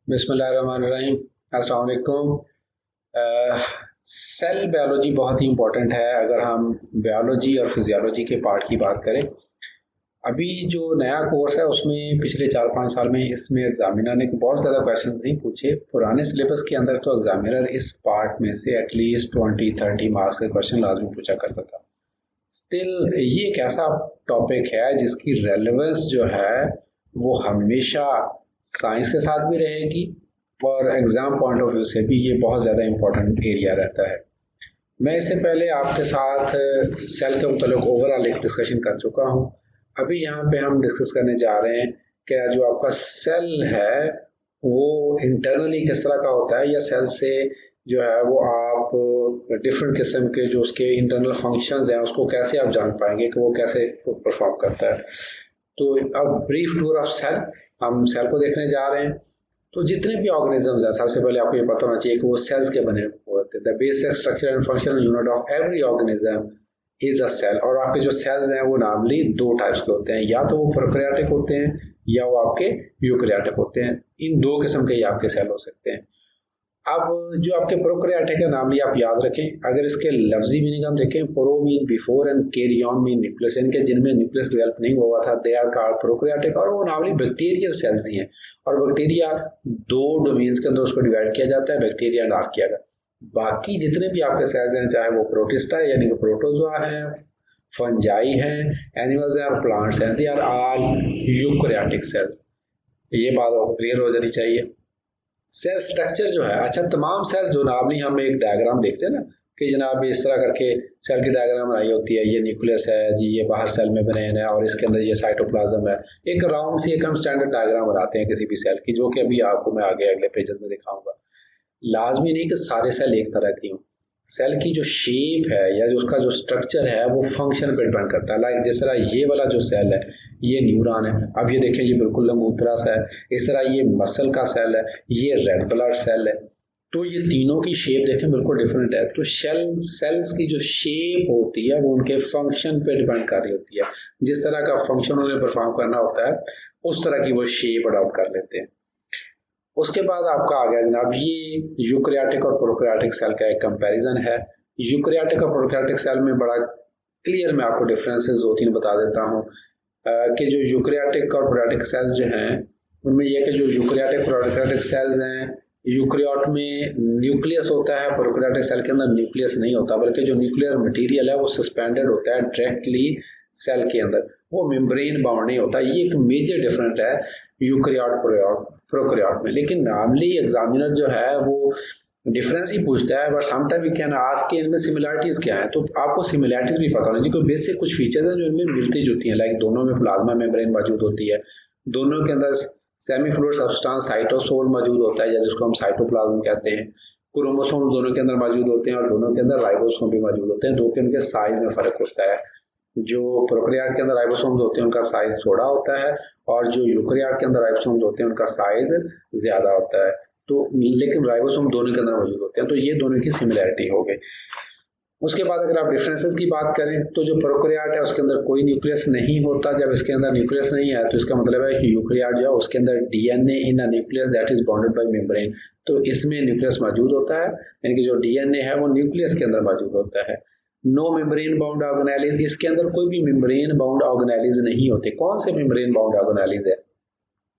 बिस्मिल्लाहिर्रहमानिर्रहीम। अस्सलाम वालेकुम। सेल बायोलॉजी बहुत ही इम्पोर्टेंट है अगर हम बायोलॉजी और फिजियोलॉजी के पार्ट की बात करें। अभी जो नया कोर्स है उसमें पिछले 4-5 साल में इसमें एग्जामिनर ने बहुत ज़्यादा क्वेश्चन नहीं पूछे। पुराने सिलेबस के अंदर तो एग्जामिनर इस पार्ट में से एटलीस्ट 20-30 मार्क्स के क्वेश्चन लाजमी पूछा करता था। स्टिल ये एक ऐसा टॉपिक है जिसकी रेलेवेंस जो है वो हमेशा साइंस के साथ भी रहेगी और एग्ज़ाम पॉइंट ऑफ व्यू से भी ये बहुत ज़्यादा इम्पोर्टेंट एरिया रहता है। मैं इससे पहले आपके साथ सेल के मुतालिक ओवरऑल एक डिस्कशन कर चुका हूँ। अभी यहाँ पे हम डिस्कस करने जा रहे हैं कि जो आपका सेल है वो इंटरनली किस तरह का होता है, या सेल से जो है वो आप डिफरेंट किस्म के जो उसके इंटरनल फंक्शंस हैं उसको कैसे आप जान पाएंगे कि वो कैसे परफॉर्म करता है। तो अब ब्रीफ टूर ऑफ सेल, हम सेल को देखने जा रहे हैं। तो जितने भी ऑर्गेनिजम्स हैं सबसे पहले आपको ये पता होना चाहिए कि वो सेल्स के बने हुए होते हैं। The basic structure and functional unit of every organism is a cell. और आपके जो सेल्स हैं वो नॉर्मली दो टाइप्स के होते हैं, या तो वो प्रोकैरियोटिक होते हैं या वो आपके यूकैरियोटिक होते हैं। इन दो किस्म के ही आपके सेल हो सकते हैं। अब जो आपके प्रोकैरियोटिक है नाम आप याद रखें। अगर इसके लफ्जी मीनिंग हम देखें, pro mean before and karyon mean nucleus, इनके जिनमें न्यूक्लियस डेवलप नहीं हुआ था दे आर कॉल्ड प्रोकैरियोटिक। और वो नॉर्मली बैक्टीरियल सेल्स ही हैं। और बैक्टीरिया दो डोमेन्स के अंदर उसको डिवाइड किया जाता है, बैक्टीरिया एंड आर्किया का। बाकी जितने भी आपके सेल्स हैं, चाहे वो प्रोटिस्टा है यानी कि प्रोटोजोआ है, फंजाई हैं, एनिमल्स हैं और प्लांट्स हैं, they are all eukaryotic cells. ये बात क्लियर हो जानी चाहिए। सेल स्ट्रक्चर जो है, अच्छा तमाम सेल जो नॉर्मली हम एक डायग्राम देखते हैं ना कि जनाब इस तरह करके सेल की डायग्राम बनाई होती है, ये न्यूक्लियस है जी, ये बाहर सेल में बने हैं और इसके अंदर ये साइटोप्लाज्म है। एक राउंड सी एक हम स्टैंडर्ड डायग्राम बनाते हैं किसी भी सेल की, जो कि अभी आपको मैं आगे अगले पेजेस में दिखाऊंगा। लाजमी नहीं कि सारे सेल एक तरह की हों। सेल की जो शेप है या जो उसका जो स्ट्रक्चर है वो फंक्शन पर डिपेंड करता है। लाइक जिस तरह ये वाला जो सेल है ये न्यूरॉन है, अब ये देखें ये बिल्कुल लंबूतरा सा है। इस तरह ये मसल का सेल है, ये रेड ब्लड सेल है। तो ये तीनों की शेप देखें बिल्कुल डिफरेंट है। तो सेल्स की जो शेप होती है वो उनके फंक्शन पे डिपेंड कर रही होती है। जिस तरह का फंक्शन उन्हें परफॉर्म करना होता है उस तरह की वो शेप अडॉप्ट कर लेते हैं। उसके बाद आपका आ गया जनाब ये यूकैरियोटिक और प्रोकैरियोटिक सेल का एक कंपैरिजन है। यूकैरियोटिक और प्रोकैरियोटिक सेल में बड़ा क्लियर मैं आपको डिफरेंसेस 2-3 बता देता हूँ कि जो यूकैरियोटिक और प्रोकैरियोटिक सेल्स जो हैं उनमें यह कि जो यूकैरियोटिक प्रोकैरियोटिक सेल्स हैं, यूकैरियोट में न्यूक्लियस होता है, प्रोकैरियोटिक सेल के अंदर न्यूक्लियस नहीं होता, बल्कि जो न्यूक्लियर मटेरियल है वो सस्पेंडेड होता है डायरेक्टली सेल के अंदर, वो मेम्ब्रेन बाउंड नहीं होता। ये एक मेजर डिफरेंस है यूकैरियोट प्रोकैरियोट में। लेकिन नॉर्मली एग्जामिनर जो है वो डिफरेंस ही पूछता है, but sometime we can ask कि इनमें सिमिलरिटीज क्या है। तो आपको सिमिलरिटीज भी पता होनी चाहिए। कोई बेसिक कुछ फीचर्स हैं जो इनमें मिलती जुलती हैं। लाइक दोनों में प्लाज्मा मेम्ब्रेन मौजूद होती है, दोनों के अंदर सेमी फ्लूइड सब्सटेंस साइटोसोल मौजूद होता है या जिसको हम साइटोप्लाज्म कहते हैं। क्रोमोसोम दोनों के अंदर मौजूद होते हैं और दोनों के अंदर राइबोसोम भी मौजूद होते हैं। दो के उनके साइज में फर्क होता है। जो प्रोकैरियोट के अंदर राइबोसोम्स होते हैं उनका साइज छोटा होता है और जो यूकैरियोट के अंदर राइबोसोम्स होते हैं उनका साइज ज्यादा होता है। तो लेकिन राइबोसोम दोनों के अंदर मौजूद होते हैं। तो ये दोनों की सिमिलरिटी हो गई। उसके बाद अगर आप डिफरेंसेस की बात करें तो जो प्रोकैरियोट है उसके अंदर कोई न्यूक्लियस नहीं होता। जब इसके अंदर न्यूक्लियस नहीं है तो इसका मतलब है कि यूकैरियोट जो है उसके अंदर DNA in a nucleus that is bounded by membrane. तो इसमें न्यूक्लियस मौजूद होता है, यानी कि जो डीएनए है वो न्यूक्लियस के अंदर मौजूद होता है। नो मेम्ब्रेन बाउंड ऑर्गेनेलिज, इसके अंदर कोई भी मेम्ब्रेन बाउंड ऑर्गेनेलिज नहीं होते। कौन से मेम्ब्रेन बाउंड ऑर्गेनेलिज है?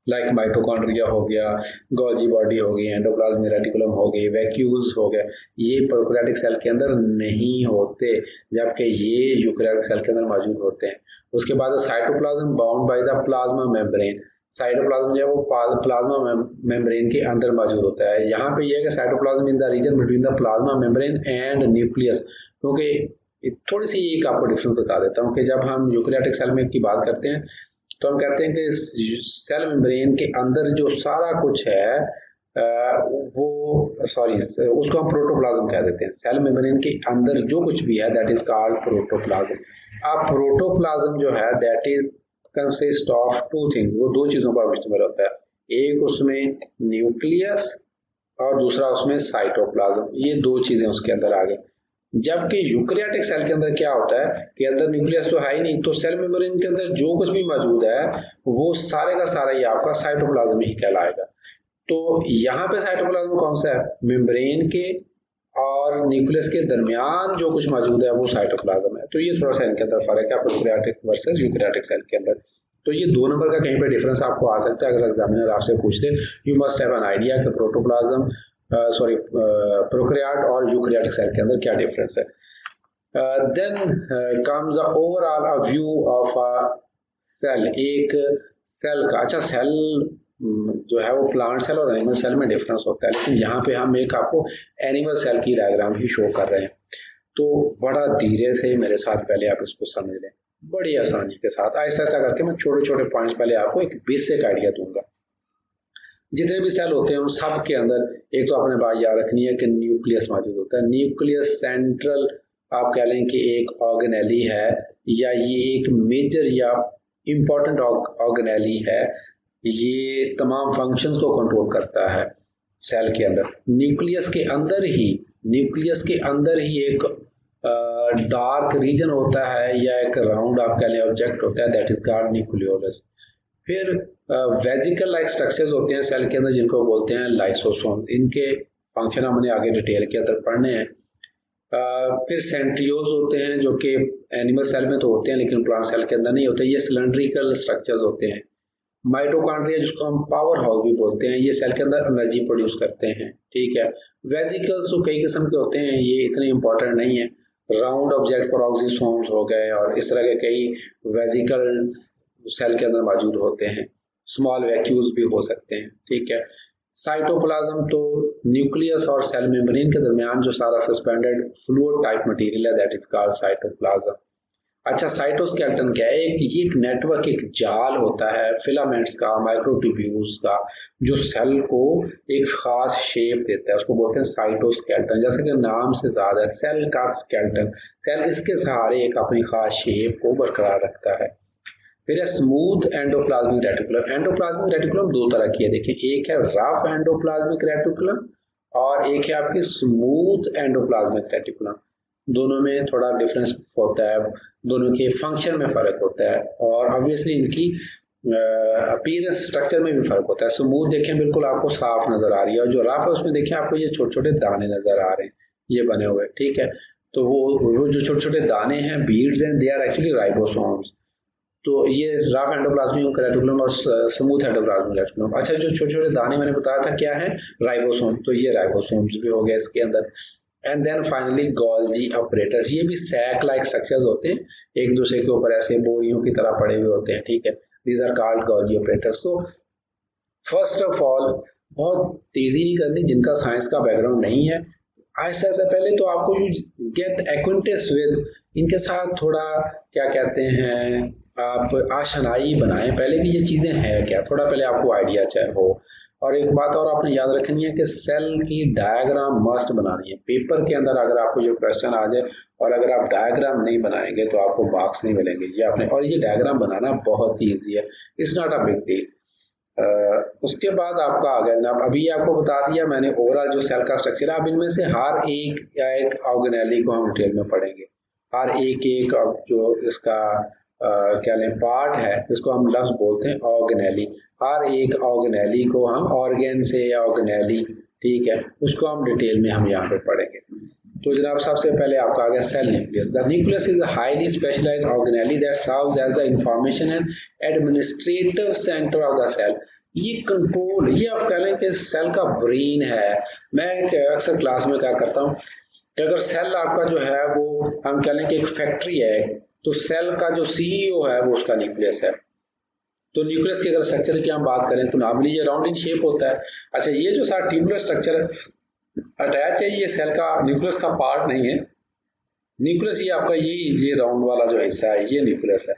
लाइक माइटोकॉन्ड्रिया हो गया, गोल्जी बॉडी हो गई, एंडोप्लाज्मिक रेटिकुलम हो गई, वैक्यूल्स हो गए, ये प्रोकैरियोटिक सेल के अंदर नहीं होते, जबकि ये यूकैरियोटिक सेल के अंदर मौजूद होते हैं। उसके बाद cytoplasm bound by the plasma membrane, cytoplasm जो है वो प्लाज्मा मेम्ब्रेन के अंदर मौजूद होता है। यहाँ पे ये है कि cytoplasm in the region between the plasma membrane and nucleus. क्योंकि थोड़ी सी एक आपको डिफरेंस बता देता हूँ कि जब हम यूकैरियोटिक सेल में की बात करते हैं तो हम कहते हैं कि सेल मेम्ब्रेन के अंदर जो सारा कुछ है वो सॉरी उसको हम प्रोटोप्लाज्म कह देते हैं। सेल मेम्ब्रेन के अंदर जो कुछ भी है दैट इज कॉल्ड प्रोटोप्लाज्म। अब प्रोटोप्लाज्म जो है that is consist of two things, वो दो चीजों पर मुश्तमिल होता है। एक उसमें न्यूक्लियस और दूसरा उसमें साइटोप्लाज्म, ये दो चीजें उसके अंदर आ गई। जबकि यूकैरियोटिक सेल के अंदर क्या होता है कि अंदर न्यूक्लियस तो है ही नहीं, तो सेल मेम्ब्रेन के अंदर जो कुछ भी मौजूद है वो सारे का सारा ही आपका साइटोप्लाज्म ही कहलाएगा। तो यहाँ पे साइटोप्लाज्म कौन सा है, मेम्ब्रेन के और न्यूक्लियस के दरमियान जो कुछ मौजूद है वो साइटोप्लाज्म है। तो ये थोड़ा सा इनके अंदर फर्क है प्रोकैरियोटिक वर्सेस यूकैरियोटिक सेल के अंदर। तो ये 2 नंबर का कहीं पे डिफरेंस आपको आ सकता है अगर एग्जामिनर आपसे पूछते, you must have an idea कि प्रोटोप्लाज्म प्रोकैरियोट और यूकैरियोटिक सेल के अंदर क्या डिफरेंस है। Then comes the overall view of a cell, एक सेल का। अच्छा, सेल जो है वो प्लांट सेल और एनिमल सेल में डिफरेंस होता है, लेकिन यहाँ पे हम एक आपको एनिमल सेल की डायग्राम ही शो कर रहे हैं। तो बड़ा धीरे से मेरे साथ पहले आप इसको समझ लें, बड़ी आसानी के साथ ऐसा ऐसा करके मैं छोटे छोटे पॉइंट्स पहले आपको एक बेसिक आइडिया दूंगा। जितने भी सेल होते हैं उन सब के अंदर एक तो आपने बात याद रखनी है कि न्यूक्लियस मौजूद होता है। न्यूक्लियस सेंट्रल आप कह लें कि एक ऑर्गेनेली है, या ये एक मेजर या इम्पॉर्टेंट ऑर्गेनेली है, ये तमाम फंक्शंस को कंट्रोल करता है सेल के अंदर। न्यूक्लियस के अंदर ही एक डार्क रीजन होता है या एक राउंड आप कह लें ऑब्जेक्ट होता है, दैट इज कॉल्ड न्यूक्लियोलस। फिर वेजिकल लाइक स्ट्रक्चर्स होते हैं सेल के अंदर जिनको बोलते हैं लाइसोसोम। इनके फंक्शन हमने आगे डिटेल के अंदर पढ़ने हैं। फिर सेंट्रियोल्स होते हैं जो कि एनिमल सेल में तो होते हैं लेकिन प्लांट सेल के अंदर नहीं होते, ये सिलेंड्रिकल स्ट्रक्चर्स होते हैं। माइटोकॉन्ड्रिया जिसको हम पावर हाउस भी बोलते हैं, ये सेल के अंदर एनर्जी प्रोड्यूस करते हैं, ठीक है। वेजिकल्स तो कई किस्म के होते हैं, ये इतने इंपॉर्टेंट नहीं है। राउंड ऑब्जेक्ट पेरोक्सिसोम्स हो गए और इस तरह के कई वेजिकल्स सेल के अंदर मौजूद होते हैं। स्मॉल वैक्यूल्स भी हो सकते हैं, ठीक है। साइटोप्लाज्म तो न्यूक्लियस और सेल मेम्ब्रेन के दरमियान जो सारा सस्पेंडेड फ्लूइड टाइप मटेरियल है, दैट इज कॉल्ड साइटोप्लाज्म। अच्छा, साइटोस्केलेटन क्या है? ये एक नेटवर्क, एक जाल होता है फिलामेंट्स का, माइक्रोट्यूब्यूल्स का, जो सेल को एक खास शेप देता है, उसको बोलते हैं साइटोस्केलेटन। जैसे कि नाम से ज्यादा है, सेल का स्केलेटन, सेल इसके सहारे एक अपनी खास शेप को बरकरार रखता है। फिर है smooth endoplasmic reticulum. Endoplasmic reticulum 2 तरह की है, देखिए, एक है रफ एंडोप्लाज्मिक रेटिकुलम और एक है आपकी स्मूथ एंडोप्लाज्मिक रेटिकुलम। दोनों में थोड़ा डिफरेंस होता है, दोनों के फंक्शन में फर्क होता है और ऑब्वियसली इनकी अपीयरेंस स्ट्रक्चर में भी फर्क होता है। स्मूथ देखें बिल्कुल आपको साफ नजर आ रही है और जो रफ है उसमें देखें आपको ये छोटे छोटे दाने नजर आ रहे हैं, ये बने हुए, ठीक है। तो वो जो छोटे छोटे दाने हैं, बीड्स हैं, दे आर एक्चुअली राइबोसोम्स। तो ये रफ एंडोप्लाज्मिक रेटिकुलम और स्मूथ एंडोप्लाज्मिक रेटिकुलम। अच्छा, जो छोटे छोटे दाने मैंने बताया था क्या है, राइबोसोम, तो ये राइबोसोम्स भी हो गए इसके अंदर। And then finally Golgi apparatus, ये भी सैक लाइक स्ट्रक्चर्स होते हैं, एक दूसरे के ऊपर ऐसे बोरियों की तरह पड़े हुए होते हैं, ठीक है। These are called Golgi apparatus. तो फर्स्ट ऑफ ऑल बहुत तेजी नहीं करनी, जिनका साइंस का बैकग्राउंड नहीं है, ऐसा ऐसा पहले तो आपको यू गेट एक्वेंटेड विद, इनके साथ थोड़ा क्या कहते हैं आप आशनाई बनाएं पहले कि ये चीजें हैं क्या, थोड़ा पहले आपको आइडिया चाहे हो। और एक बात और आपने याद रखनी है कि सेल की डायग्राम मस्ट बनानी है। पेपर के अंदर अगर आपको ये क्वेश्चन आ जाए और अगर आप डायग्राम नहीं बनाएंगे तो आपको मार्क्स नहीं मिलेंगे, ये आपने, और ये डायग्राम बनाना बहुत ही ईजी है, it's not a big deal. उसके बाद आपका आ गया, अभी आपको बता दिया मैंने ओवरऑल जो सेल का स्ट्रक्चर है। अब इनमें से हर एक या एक ऑर्गेनेली को हम डिटेल में पढ़ेंगे, हर एक एक जो इसका क्या लें पार्ट है, इसको हम लफ्ज बोलते हैं ऑर्गेनेली। हर एक ऑर्गेनेली को हम ऑर्गेन से या ऑर्गेनेली, ठीक है, उसको हम डिटेल में हम यहाँ पे पढ़ेंगे। तो जनाब सबसे पहले आपका आ गया cell nucleus. The nucleus is a highly specialised organelle that serves as the information and administrative centre of the cell. ये कंट्रोल, ये आप कह लें कि सेल का ब्रेन है। मैं अक्सर क्लास में क्या करता हूँ कि अगर सेल आपका जो है वो हम कह लें कि एक फैक्ट्री है, तो सेल का जो सीईओ है वो उसका न्यूक्लियस है। तो न्यूक्लियस के अगर स्ट्रक्चर की हम बात करें तो नॉर्मली ये राउंड इन शेप होता है। अच्छा, ये जो सारा ट्यूबुलर स्ट्रक्चर अटैच है, ये सेल का न्यूक्लियस का पार्ट नहीं है। न्यूक्लियस ये आपका ये राउंड वाला जो हिस्सा है ये न्यूक्लियस है,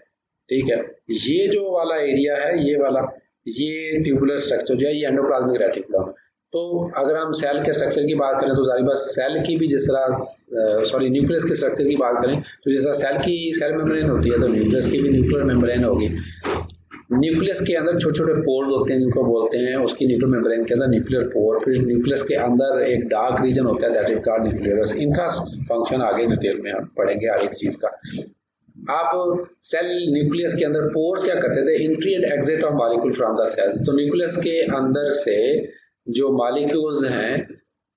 ठीक है। ये जो वाला एरिया है, ये वाला, ये ट्यूबुलर स्ट्रक्चर जो है ये एंडोप्लाज्मिक रेटिकुलम। तो अगर हम सेल के स्ट्रक्चर की बात करें तो जारी बात सेल की भी जिस तरह न्यूक्लियस के स्ट्रक्चर की बात करें तो जैसा सेल मेम्ब्रेन होती है तो न्यूक्लियस की भी न्यूक्लियर मेम्ब्रेन होगी। न्यूक्लियस के अंदर छोटे छोटे पोर्स होते हैं जिनको बोलते हैं, उसकी न्यूक्लियर मेम्ब्रेन के अंदर न्यूक्लियर पोर। फिर न्यूक्लियस के अंदर एक डार्क रीजन होता है दैट इज कॉल्ड न्यूक्लियस। इनका फंक्शन आगे डिटेल में हम पढ़ेंगे हर एक चीज का। आप सेल न्यूक्लियस के अंदर पोर्स क्या करते थे, entry and exit of molecule from the cells. तो न्यूक्लियस के अंदर से जो मालिक्यूल्स हैं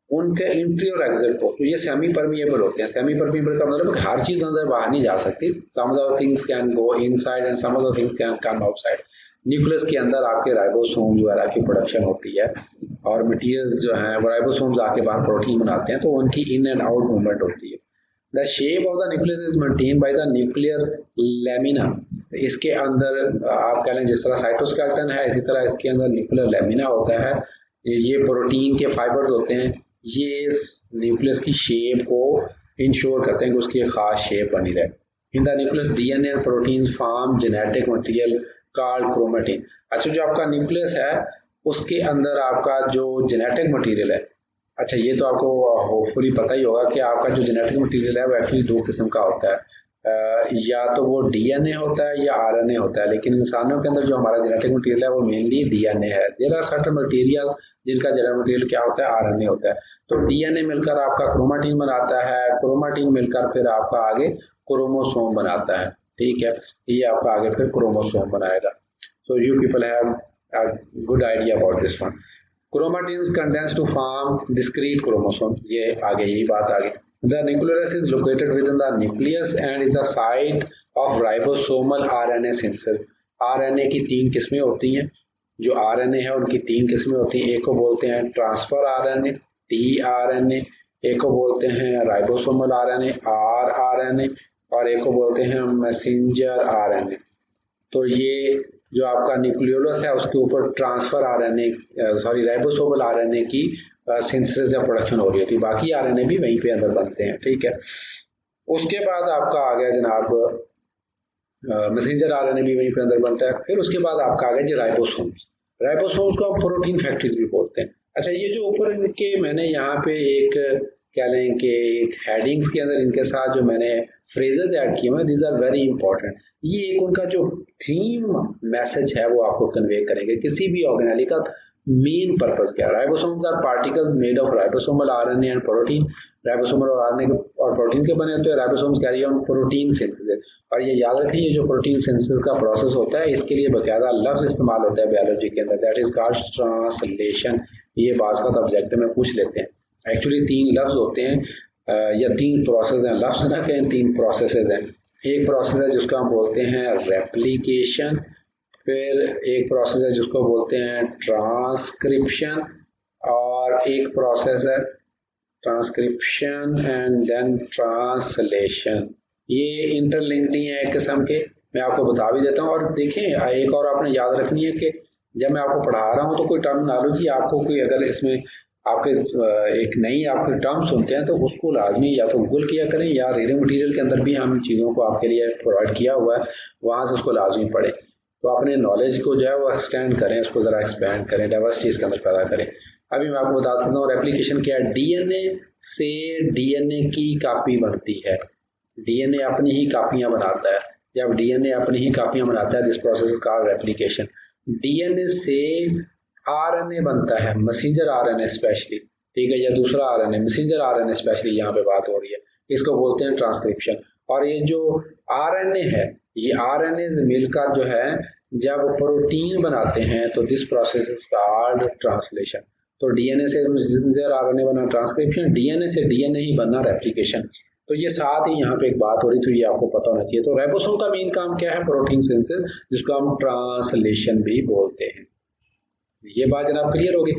उनके एंट्री और एग्जिट को, तो ये सेमी परमिएबल होते हैं। सेमी परमिएबल का मतलब है कि हर चीज अंदर बाहर नहीं जा सकती। Some of the things can go inside and some of the things can come outside. Nucleus के अंदर आपके राइबोसोम वगैरह की प्रोडक्शन होती है और मटीरियल्स जो हैं वो राइबोसोम्स आके बाहर प्रोटीन बनाते हैं, तो उनकी इन एंड आउट मूवमेंट होती है। The shape of the nucleus is maintain by the nuclear lamina. इसके अंदर आप कह लें जिस तरह साइटोस्केलेटन है इसी तरह इसके अंदर न्यूक्लियर लेमिना होता है। ये प्रोटीन के फाइबर्स होते हैं, ये न्यूक्लियस की शेप को इंश्योर करते हैं कि उसकी एक खास शेप बनी रहे। In the nucleus DNA and protein form genetic material called chromatin. अच्छा, जो आपका न्यूक्लियस है उसके अंदर आपका जो जेनेटिक मटेरियल है, अच्छा ये तो आपको होपफुली पता ही होगा कि आपका जो जेनेटिक मटेरियल है वो एक्चुअली दो किस्म का होता है। या तो वो डीएनए होता है या आरएनए होता है, लेकिन इंसानों के अंदर जो हमारा जेनेटिक मटेरियल है वो मेनली डीएनए है। देयर आर सर्टेन मटेरियल जिनका जेनेटिक मटेरियल क्या होता है, आरएनए होता है। तो डीएनए मिलकर आपका क्रोमेटिन बनाता है, क्रोमेटिन मिलकर फिर आपका आगे क्रोमोसोम बनाता है। ठीक है, ये आपका आगे फिर क्रोमोसोम बनाएगा। So you people have a good idea about this one. Chromatins condense to form discrete chromosome. ये आगे यही बात आगे। The nucleus is located within the nucleus and is the site of ribosomal RNA synthesis. RNA की तीन किस्में होती हैं। जो RNA है उनकी तीन किस्में होती हैं। एक को बोलते हैं ट्रांसफर RNA, tRNA, एक को बोलते हैं राइबोसोमल RNA, rRNA, और एक को बोलते हैं मैसेंजर RNA। तो ये जो आपका न्यूक्लियोलस है उसके ऊपर ट्रांसफर आरएनए राइबोसोमल आरएनए की सिंथेसिस या प्रोडक्शन हो रही होती है। बाकी आरएनए भी वहीं पे अंदर बनते हैं। ठीक है, उसके बाद आपका आ गया जनाब मैसेंजर आरएनए भी वहीं पे अंदर बनता है। फिर उसके बाद आपका आ गया जी राइबोसोम्स। राइबोसोम्स को आप प्रोटीन फैक्ट्रीज भी बोलते हैं। अच्छा, ये जो ऊपर इनके मैंने यहाँ पे एक क्या लें कि एक हेडिंग्स के अंदर इनके साथ जो मैंने फ्रेजेस ऐड किए हैं, दीज आर वेरी इंपॉर्टेंट। ये एक उनका जो थीम मैसेज है वो आपको कन्वे करेंगे किसी भी ऑर्गेनेली का मेन पर्पस क्या है। Ribosomes are particles made of ribosomal RNA and protein. Ribosomal और आरएनए और प्रोटीन के बने होते हैं। Ribosomes carry on protein synthesis. और ये याद रखें, ये जो प्रोटीन सिंथेसिस का प्रोसेस होता है इसके लिए बकायदा लफ्ज इस्तेमाल होता है बायोलॉजी के अंदर, दैट इज कॉल्ड ट्रांसलेशन। ये बात का ऑब्जेक्टिव में पूछ लेते हैं। एक्चुअली तीन लफ्ज होते हैं या तीन प्रोसेस हैं, लफ्ज ना कहें, तीन प्रोसेसेस हैं। एक प्रोसेस है जिसको हम बोलते हैं रेप्लिकेशन, फिर एक प्रोसेस है जिसको बोलते हैं ट्रांसक्रिप्शन, और एक प्रोसेस है ट्रांसक्रिप्शन एंड देन ट्रांसलेशन। ये इंटरलिंक्ड ही है एक किस्म के, मैं आपको बता भी देता हूँ। और देखें, एक और आपने याद रखनी है कि जब मैं आपको पढ़ा रहा हूँ तो कोई टर्मिनोलॉजी आपको कोई अगर इसमें आपके एक नई आपके टर्म सुनते हैं तो उसको लाजमी या तो गूगल किया करें या रीडिंग मटेरियल के अंदर भी हम चीज़ों को आपके लिए प्रोवाइड किया हुआ है, वहाँ से उसको लाजमी पढ़ें। तो अपने नॉलेज को जो है वो एक्सटेंड करें, उसको ज़रा एक्सपैंड करें, डाइवर्सिटी इसके अंदर पैदा करें। अभी मैं आपको बता देता हूँ रेप्लिकेशन क्या है। डीएनए से डीएनए की कापी बनती है। डीएनए अपनी ही कापियाँ बनाता है। जब डीएनए अपनी ही कापियाँ बनाता है, दिस प्रोसेस का रेप्लिकेशन। डीएनए से आरएनए बनता है, मैसेंजर आरएनए स्पेशली, ठीक है, या दूसरा आरएनए, मैसेंजर आरएनए स्पेशली यहाँ पे बात हो रही है, इसको बोलते हैं ट्रांसक्रिप्शन। और ये जो आरएनए है, ये आरएनए मिलकर जो है जब प्रोटीन बनाते हैं तो this process is called translation. तो डीएनए से मैसेंजर आरएनए बना ट्रांसक्रिप्शन, डीएनए से डीएनए ही बनना रेप्लिकेशन। तो ये साथ ही यहाँ पे एक बात हो रही थी, ये आपको पता होना चाहिए। तो राइबोसोम का मेन काम क्या है, प्रोटीन सिंथेसिस, जिसको हम ट्रांसलेशन भी बोलते हैं। ये बात जनाब क्लियर होगी।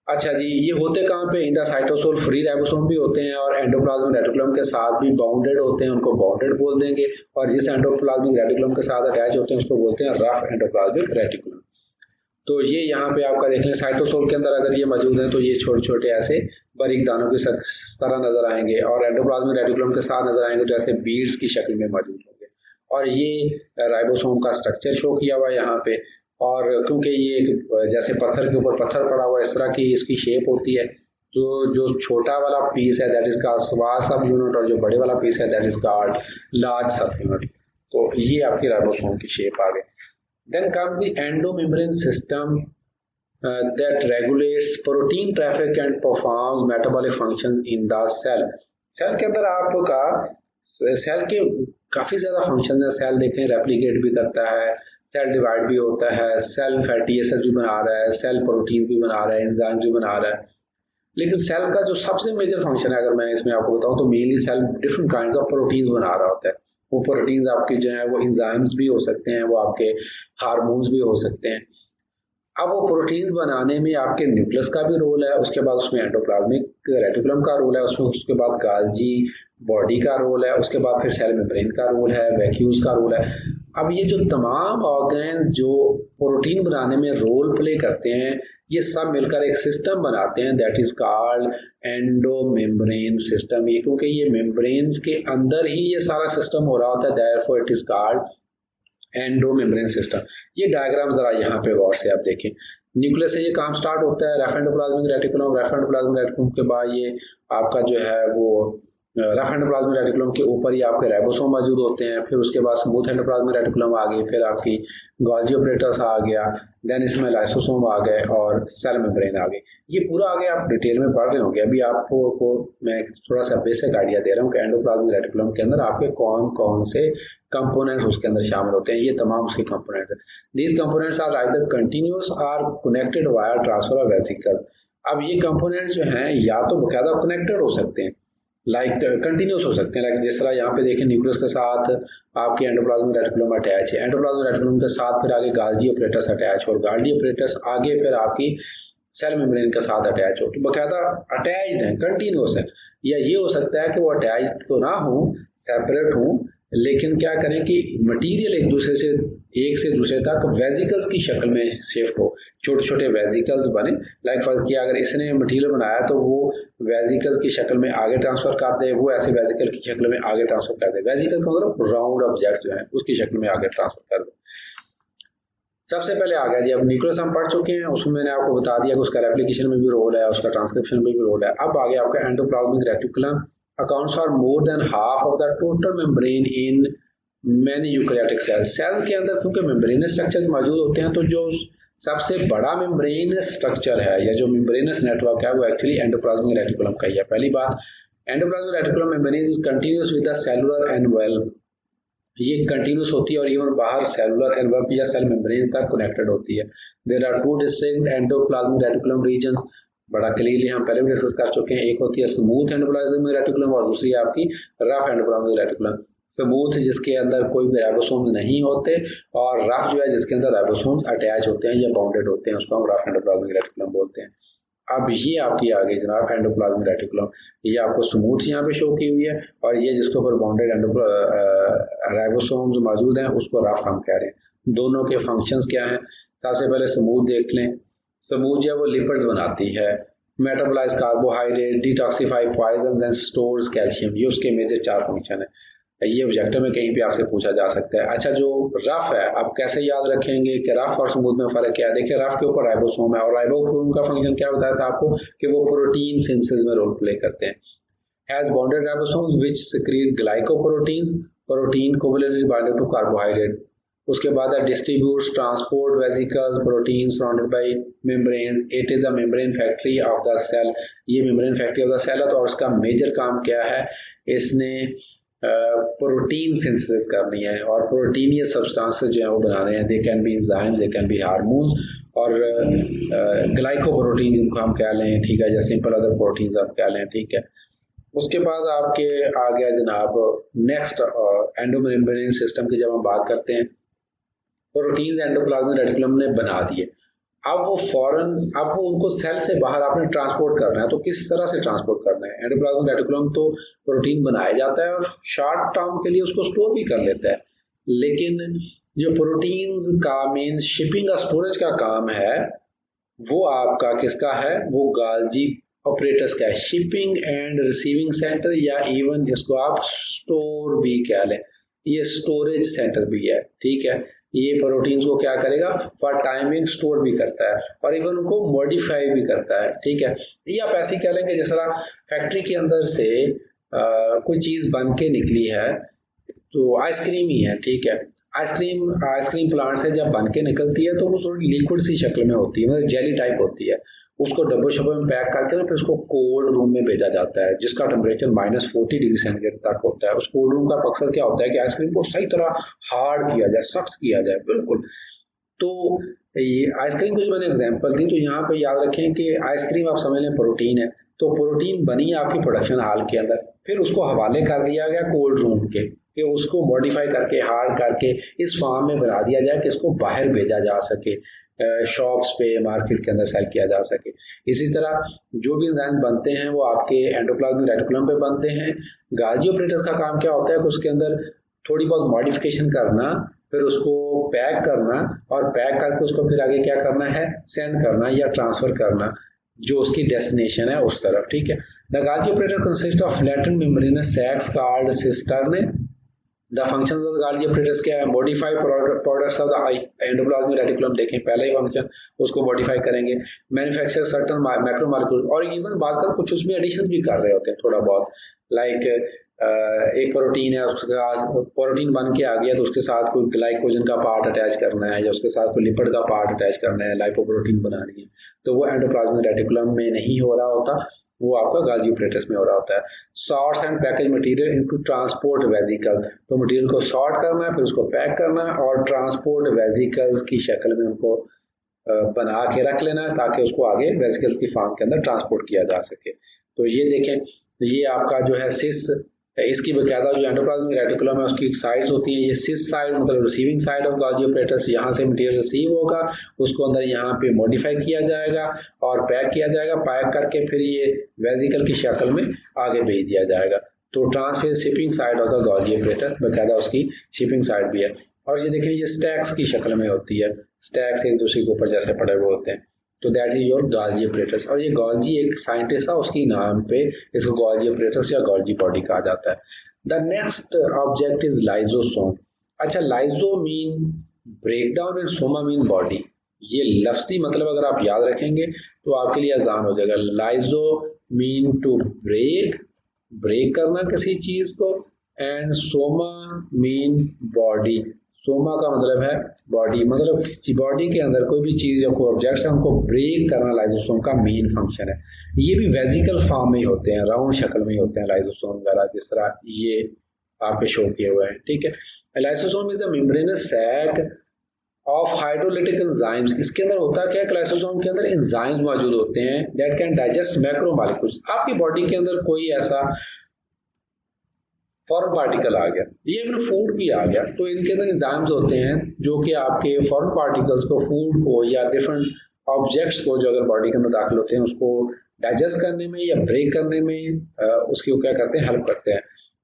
अच्छा जी, ये होते कहाँ पे, in the cytosol free ribosome भी होते हैं और एंडोप्लाज्मिक रेटिकुलम के साथ भी बाउंडेड होते हैं, उनको बाउंडेड बोल देंगे। और जिस एंडोप्लाज्मिक रेटिकुलम के साथ अटैच होते हैं उसको बोलते हैं रफ एंडोप्लाज्मिक रेटिकुलम। तो ये यहाँ पे आपका देख लें, साइटोसोल के अंदर अगर ये मौजूद है तो ये छोटे छोटे ऐसे बारीक दानों की तरह नजर आएंगे, और एंडोप्लाज्मिक रेटिकुलम के साथ नजर आएंगे तो ऐसे बीड्स की शक्ल में मौजूद होंगे। और ये राइबोसोम का स्ट्रक्चर शो किया हुआ है यहाँ पे। और क्योंकि ये एक जैसे पत्थर के ऊपर पत्थर पड़ा हुआ है इस तरह की इसकी शेप होती है, तो जो छोटा वाला पीस है that is called small sub unit, और जो बड़े वाला पीस है that is called large sub unit. तो ये आपकी राइबोसोम की शेप आ गई। Then comes the endomembrane system that regulates protein traffic and performs metabolic functions in the cell. Cell के अंदर आपका सेल के काफी ज्यादा फंक्शन है। सेल देखें रेप्लिकेट भी करता है, सेल डिवाइड भी होता है, सेल फैटी एसिड भी बना रहा है, सेल प्रोटीन भी बना रहा है, एंजाइम भी बना रहा है। लेकिन सेल का जो सबसे मेजर फंक्शन है, अगर मैं इसमें आपको बताऊं तो mainly cell different kinds of proteins बना रहा होता है। वो प्रोटीन्स आपके जो है वो एंजाइम्स भी हो सकते हैं, वो आपके हार्मोन्स भी हो सकते हैं। अब वो प्रोटीन्स बनाने में आपके न्यूक्लियस का भी रोल है, उसके बाद उसमें एंडोप्लाज्मिक रेटिकुलम का रोल है, उसमें उसके बाद गाल्जी बॉडी का रोल है, उसके बाद फिर सेल मेम्ब्रेन का रोल है, वैक्यूल्स का रोल है। अब ये जो तमाम ऑर्गेन्स जो प्रोटीन बनाने में रोल प्ले करते हैं, ये सब मिलकर एक सिस्टम बनाते हैं, that is called endo membrane system. ये क्योंकि ये मेम्ब्रेन्स के अंदर ही ये सारा सिस्टम हो रहा होता है, therefore it is called endo membrane system. ये डायग्राम जरा यहाँ पे गौर से आप देखें। न्यूक्लियस से ये काम स्टार्ट होता है, rough endoplasmic reticulum, rough endoplasmic reticulum के बाद ये आपका जो है वो रफ एंडोप्लाज्मिक रेटिकुलम के ऊपर ही आपके राइबोसोम मौजूद होते हैं, फिर उसके बाद स्मूथ एंडोप्लाज्मिक रेटिकुलम आ गई, फिर आपकी गोल्गी ऑपरेटर्स आ गया, देन इसमें लाइसोसोम आ गए और सेल मेम्ब्रेन आ गई। ये पूरा आगे आप डिटेल में पढ़ रहे होंगे। अभी आपको मैं थोड़ा सा बेसिक आइडिया दे रहा हूँ कि एंडोप्लाज्मिक रेटिकुलम के अंदर आपके कौन कौन से कंपोनेंट्स उसके अंदर शामिल होते हैं। ये तमाम उसके कंपोनेंट्स हैं। These components are either continuous or connected via transfer of vesicles. अब ये कंपोनेंट्स जो हैं या तो बकायदा कनेक्टेड हो सकते हैं, लाइक कंटिन्यूस हो सकते हैं, लाइक जिस तरह यहाँ पे देखें न्यूक्लियस के साथ आपके एंडोप्लाज्मिक रेटिकुलम अटैच है, एंडोप्लाज्मिक रेटिकुलम के साथ फिर आगे गाल्गी ऑपरेटस अटैच हो, और गाल्गी ऑपरेटस आगे फिर आपकी सेल मेम्ब्रेन के साथ अटैच हो, तो बकायदा अटैच्ड है, कंटिन्यूस है। या ये हो सकता है कि वो अटैच तो ना हो, सेपरेट हो, लेकिन क्या करें कि मटेरियल एक से दूसरे तक वेजिकल्स की शक्ल में शिफ्ट हो, छोटे छोटे वेजिकल्स बने। लाइक फर्ज किया अगर इसने मटेरियल बनाया तो वो वेजिकल्स की शक्ल में आगे ट्रांसफर कर दे, वो ऐसे वेजिकल की शक्ल में आगे ट्रांसफर कर दे। वेजिकल का मतलब राउंड ऑब्जेक्ट जो है उसकी शक्ल में आगे ट्रांसफर कर दे। सबसे पहले आ गया जी, अब न्यूक्लियस हम पढ़ चुके हैं, उसमें मैंने आपको बता दिया कि उसका रेप्लिकेशन में भी रोल है, उसका ट्रांसक्रिप्शन में भी रोल है। अब आ गया आपका endoplasmic reticulum accounts for more than half of the total membrane in many eukaryotic cells. Cell के अंदर क्योंकि मेम्ब्रेनस स्ट्रक्चर्स मौजूद होते हैं, तो जो सबसे बड़ा मेम्ब्रेनस स्ट्रक्चर है या जो मेम्ब्रेनस नेटवर्क है वो एक्चुअली एंडोप्लाज्मिक रेटिकुलम का ही है। पहली बात, endoplasmic reticulum membrane is continuous with the cellular envelope. ये कंटिन्यूस होती है और इवन बाहर सेलुलर एनवेलप या सेल मेम्ब्रेन तक कनेक्टेड होती है। There are two distinct endoplasmic reticulum regions, बड़ा क्लियरली हम पहले भी डिस्कस कर चुके हैं। एक होती है स्मूथ एंडोप्लाज्मिक रेटिकुलम और दूसरी आपकी रफ एंडोप्लाज्मिक रेटिकुलम। स्मूथ जिसके अंदर कोई भी राइबोसोम नहीं होते, और रफ जो है जिसके अंदर राइबोसोम अटैच होते हैं या बाउंडेड होते हैं, उसको हम रफ एंडोप्लाज्मिक रेटिकुलम बोलते हैं। अब ये आपकी आ गई जनाब एंडोप्लाज्मिक रेटिकुलम। ये आपको स्मूथ यहाँ पे शो की हुई है, और ये जिसके ऊपर बाउंडेड राइबोसोम्स मौजूद हैं उसको रफ हम कह रहे हैं। दोनों के फंक्शंस क्या हैं? सबसे पहले स्मूथ देख लें। स्मूथ जो है वो लिपिड्स बनाती है, metabolise carbohydrate, detoxify poison and stores calcium. ये उसके मेजर 4 फंक्शन है। ये ऑब्जेक्टिव में कहीं भी आपसे पूछा जा सकता है। अच्छा, जो रफ है आप कैसे याद रखेंगे कि रफ और स्मूथ में फर्क क्या है? देखिए, रफ के ऊपर राइबोसोम है, और राइबोसोम का फंक्शन क्या बताया था आपको कि वो प्रोटीन सिंथेसिस में रोल प्ले करते हैं। Has bonded ribosomes which secrete glycoproteins, protein covalently binded to carbohydrate. उसके बाद distributes transport vesicles protein surrounded by membranes. It is a membrane factory of the cell. ये membrane factory of the cell है, तो उसका major काम क्या है? इसने प्रोटीन सिंथेसिस करनी है, और प्रोटीनियस सब्सटेंसेस जो है वो बनाने हैं। They can be enzymes, they can be hormones, और ग्लाइकोप्रोटीन जिनको हम कह लें, ठीक है, या सिंपल अदर प्रोटीन्स आप कह लें, ठीक है। उसके बाद आपके आ गया जनाब नेक्स्ट एंडोमेम्ब्रेन सिस्टम की। जब हम बात करते हैं, प्रोटीन एंडोप्लाज्मिक रेटिकुलम ने बना दिए, अब वो उनको सेल से बाहर आपने ट्रांसपोर्ट करना है। तो किस तरह से ट्रांसपोर्ट करना है? एंडोप्लाज्मिक रेटिकुलम तो प्रोटीन बनाया जाता है और शॉर्ट टर्म के लिए उसको स्टोर भी कर लेता है, लेकिन जो प्रोटीन्स का मेन शिपिंग और स्टोरेज का काम है वो आपका किसका है? वो गाल्गी ऑपरेटर्स का है। शिपिंग एंड रिसीविंग सेंटर, या इवन इसको आप स्टोर भी कह लें, ये स्टोरेज सेंटर भी है, ठीक है। ये प्रोटीन्स को क्या करेगा? फॉर टाइमिंग स्टोर भी करता है, और इवन उनको मॉडिफाई भी करता है, ठीक है। ये आप ऐसे कह लेंगे जिस तरह फैक्ट्री के अंदर से कोई चीज बन के निकली है, तो आइसक्रीम ही है, ठीक है। आइसक्रीम प्लांट से जब बन के निकलती है तो वो थोड़ी लिक्विड सी शक्ल में होती है, मतलब जेली टाइप होती है। उसको डब्बे शब्बे में पैक करके ना फिर उसको कोल्ड रूम में भेजा जाता है, जिसका टेम्परेचर -40 डिग्री सेंटीग्रेड तक होता है। उस कोल्ड रूम का मकसद क्या होता है कि आइसक्रीम को सही तरह हार्ड किया जाए, सख्त किया जाए, बिल्कुल। तो ये आइसक्रीम की जो मैंने एग्जांपल दी, तो यहाँ पे याद रखें कि आइसक्रीम आप समझ लें प्रोटीन है, तो प्रोटीन बनी आपकी प्रोडक्शन हाल के अंदर, फिर उसको हवाले कर दिया गया कोल्ड रूम के कि उसको मॉडिफाई करके हार्ड करके इस फॉर्म में बना दिया जाए कि इसको बाहर भेजा जा सके, शॉप्स पे मार्केट के अंदर सेल किया जा सके। इसी तरह जो भी एंजाइम बनते हैं वो आपके एंडोप्लाज्मिक रेटिकुलम पे बनते हैं। गाल्गी ऑपरेटर्स का काम क्या होता है कि उसके अंदर थोड़ी बहुत मॉडिफिकेशन करना, फिर उसको पैक करना और पैक करके उसको फिर आगे क्या करना है, सेंड करना या ट्रांसफर करना जो उसकी डेस्टिनेशन है उस तरफ, ठीक है। The Golgi operator consist of flattened membranous sacs called cistern. The function of Golgi operators क्या है, modify products of the endoplasmic reticulum, देखें पहला ही फंक्शन, उसको मॉडिफाई करेंगे, मैन्युफैक्चर सर्टेन मैक्रोमोलेक्यूल, और इवन बात कर कुछ उसमें एडिशन भी कर रहे होते हैं थोड़ा बहुत, लाइक एक प्रोटीन है, उसके साथ प्रोटीन बन के आ गया तो उसके साथ कोई ग्लाइकोजन का पार्ट अटैच करना है या उसके साथ कोई लिपिड का पार्ट अटैच करना है, लाइपोप्रोटीन बनानी है, तो वो एंडोप्लाज्मिक रेटिकुलम में नहीं हो रहा होता, वो आपका गाल्गी ऑपरेटर्स में हो रहा होता है। Sorts and package material into transport vesicle, तो मटेरियल को सॉर्ट करना है, फिर उसको पैक करना है और ट्रांसपोर्ट वेजिकल्स की शक्ल में उनको बना के रख लेना है ताकि उसको आगे वेजिकल्स की फॉर्म के अंदर ट्रांसपोर्ट किया जा सके। तो ये देखें, ये आपका जो है सिस, इसकी बकायदा जो एंडोप्लाज्मिक रेटिकुलम है उसकी साइड्स होती है, ये सिस साइड मतलब receiving side of Golgi operators, यहाँ से मटेरियल रिसीव होगा, उसको अंदर यहाँ पे मॉडिफाई किया जाएगा और पैक किया जाएगा, पैक करके फिर ये वेजिकल की शक्ल में आगे भेज दिया जाएगा। तो transfer shipping side of the Golgi operator, बकायदा उसकी शिपिंग साइड भी है। और ये देखिए ये स्टैक्स की शक्ल में होती है, स्टैक्स एक दूसरे के ऊपर जैसे पड़े हुए होते हैं, तो दैट इज योर गाल्गी ऑपरेटर्स। और ये गाल्गी एक साइंटिस्ट है, उसकी नाम पे इसको गाल्गी ऑपरेटर्स या गाल्गी बॉडी कहा जाता है। The next object is lysosome. अच्छा, lyso mean break down and soma mean body, ये लफ्जी मतलब अगर आप याद रखेंगे तो आपके लिए आसान हो जाएगा। लाइजो मीन टू ब्रेक करना किसी चीज को, and soma mean body, Soma का मतलब है बॉडी, मतलब बॉडी के अंदर कोई भी चीज या कोई ऑब्जेक्ट है उनको ब्रेक करना लाइजोसोम का मेन फंक्शन है। ये भी वेजिकल फॉर्म में ही होते हैं, राउंड शक्ल में ही होते हैं लाइजोसोम वगैरह, जिस तरह ये आपके शो किए हुए हैं, ठीक है। Lysosome is a membranous sac of hydrolytic enzymes. इसके अंदर होता क्या है, लाइसोसोम के अंदर एंजाइम्स मौजूद होते हैं दैट कैन डाइजेस्ट मैक्रोमोलेक्यूल्स। आपकी बॉडी के अंदर कोई ऐसा फॉरेन पार्टिकल आ गया, ये अपना फूड भी आ गया, तो इनके अंदर एंजाइम्स होते हैं जो कि आपके फॉरेन पार्टिकल्स को, फूड को या डिफरेंट ऑब्जेक्ट्स को जो अगर बॉडी के अंदर दाखिल होते हैं उसको डाइजेस्ट करने में या ब्रेक करने में उसकी क्या करते हैं, हेल्प करते हैं।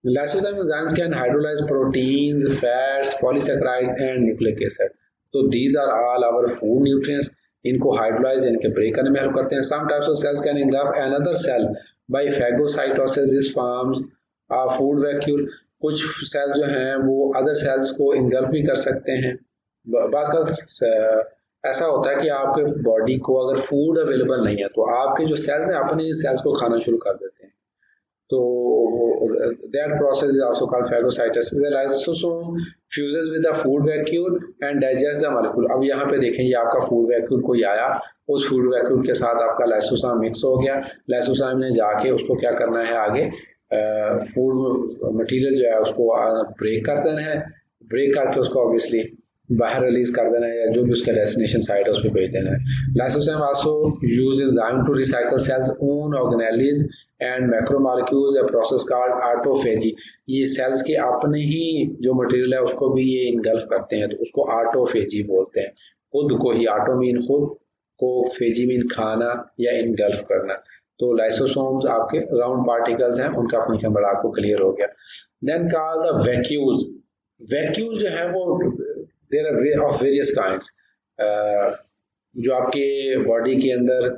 Lysosome enzyme can hydrolyse proteins, fats, polysaccharides and nucleic acid, तो these are all our food nutrients, इनको हाइड्रोलाइज इनके ब्रेक करने में हेल्प करते हैं। Some types of cells can engulf another cell by phagocytosis, this forms food vacuole, कुछ cell जो हैं वो अदर सेल्स को इंगल्फ भी कर सकते हैं। बात का ऐसा होता है कि आपके बॉडी को अगर फूड अवेलेबल नहीं है तो आपके जो सेल्स हैं अपने सेल्स को खाना शुरू कर देते हैं, तो that process is also called phagocytosis. The lysosome fuses with the food vacuole and digest the molecule. अब यहाँ पे देखें, ये आपका फूड वैक्यूल कोई आया, उस फूड वैक्यूल के साथ आपका लाइसोसोम मिक्स हो गया, लाइसोसोम ने जाके उसको क्या करना है, आगे फूड मटेरियल जो है उसको ब्रेक कर देना है, ब्रेक करके उसको ऑब्वियसली बाहर रिलीज कर देना है या जो भी उसका डेस्टिनेशन साइट है उस पर भेज देना है। Lysosome also use enzyme to recycle cell's own organelles and macromolecules, a process called autophagy. ये सेल्स के अपने ही जो मटेरियल है उसको भी ये इनगल्फ करते हैं, तो उसको ऑटोफेजी बोलते हैं। खुद को ही, ऑटो मीन खुद को, फेजी मीन खाना या इनगल्फ करना। तो लाइसोसोम्स आपके राउंड पार्टिकल्स हैं, उनका फंक्शन बड़ा आपको क्लियर हो गया। Then call the vacuoles. Vacuole जो है वो there are of various kinds, जो आपके बॉडी के अंदर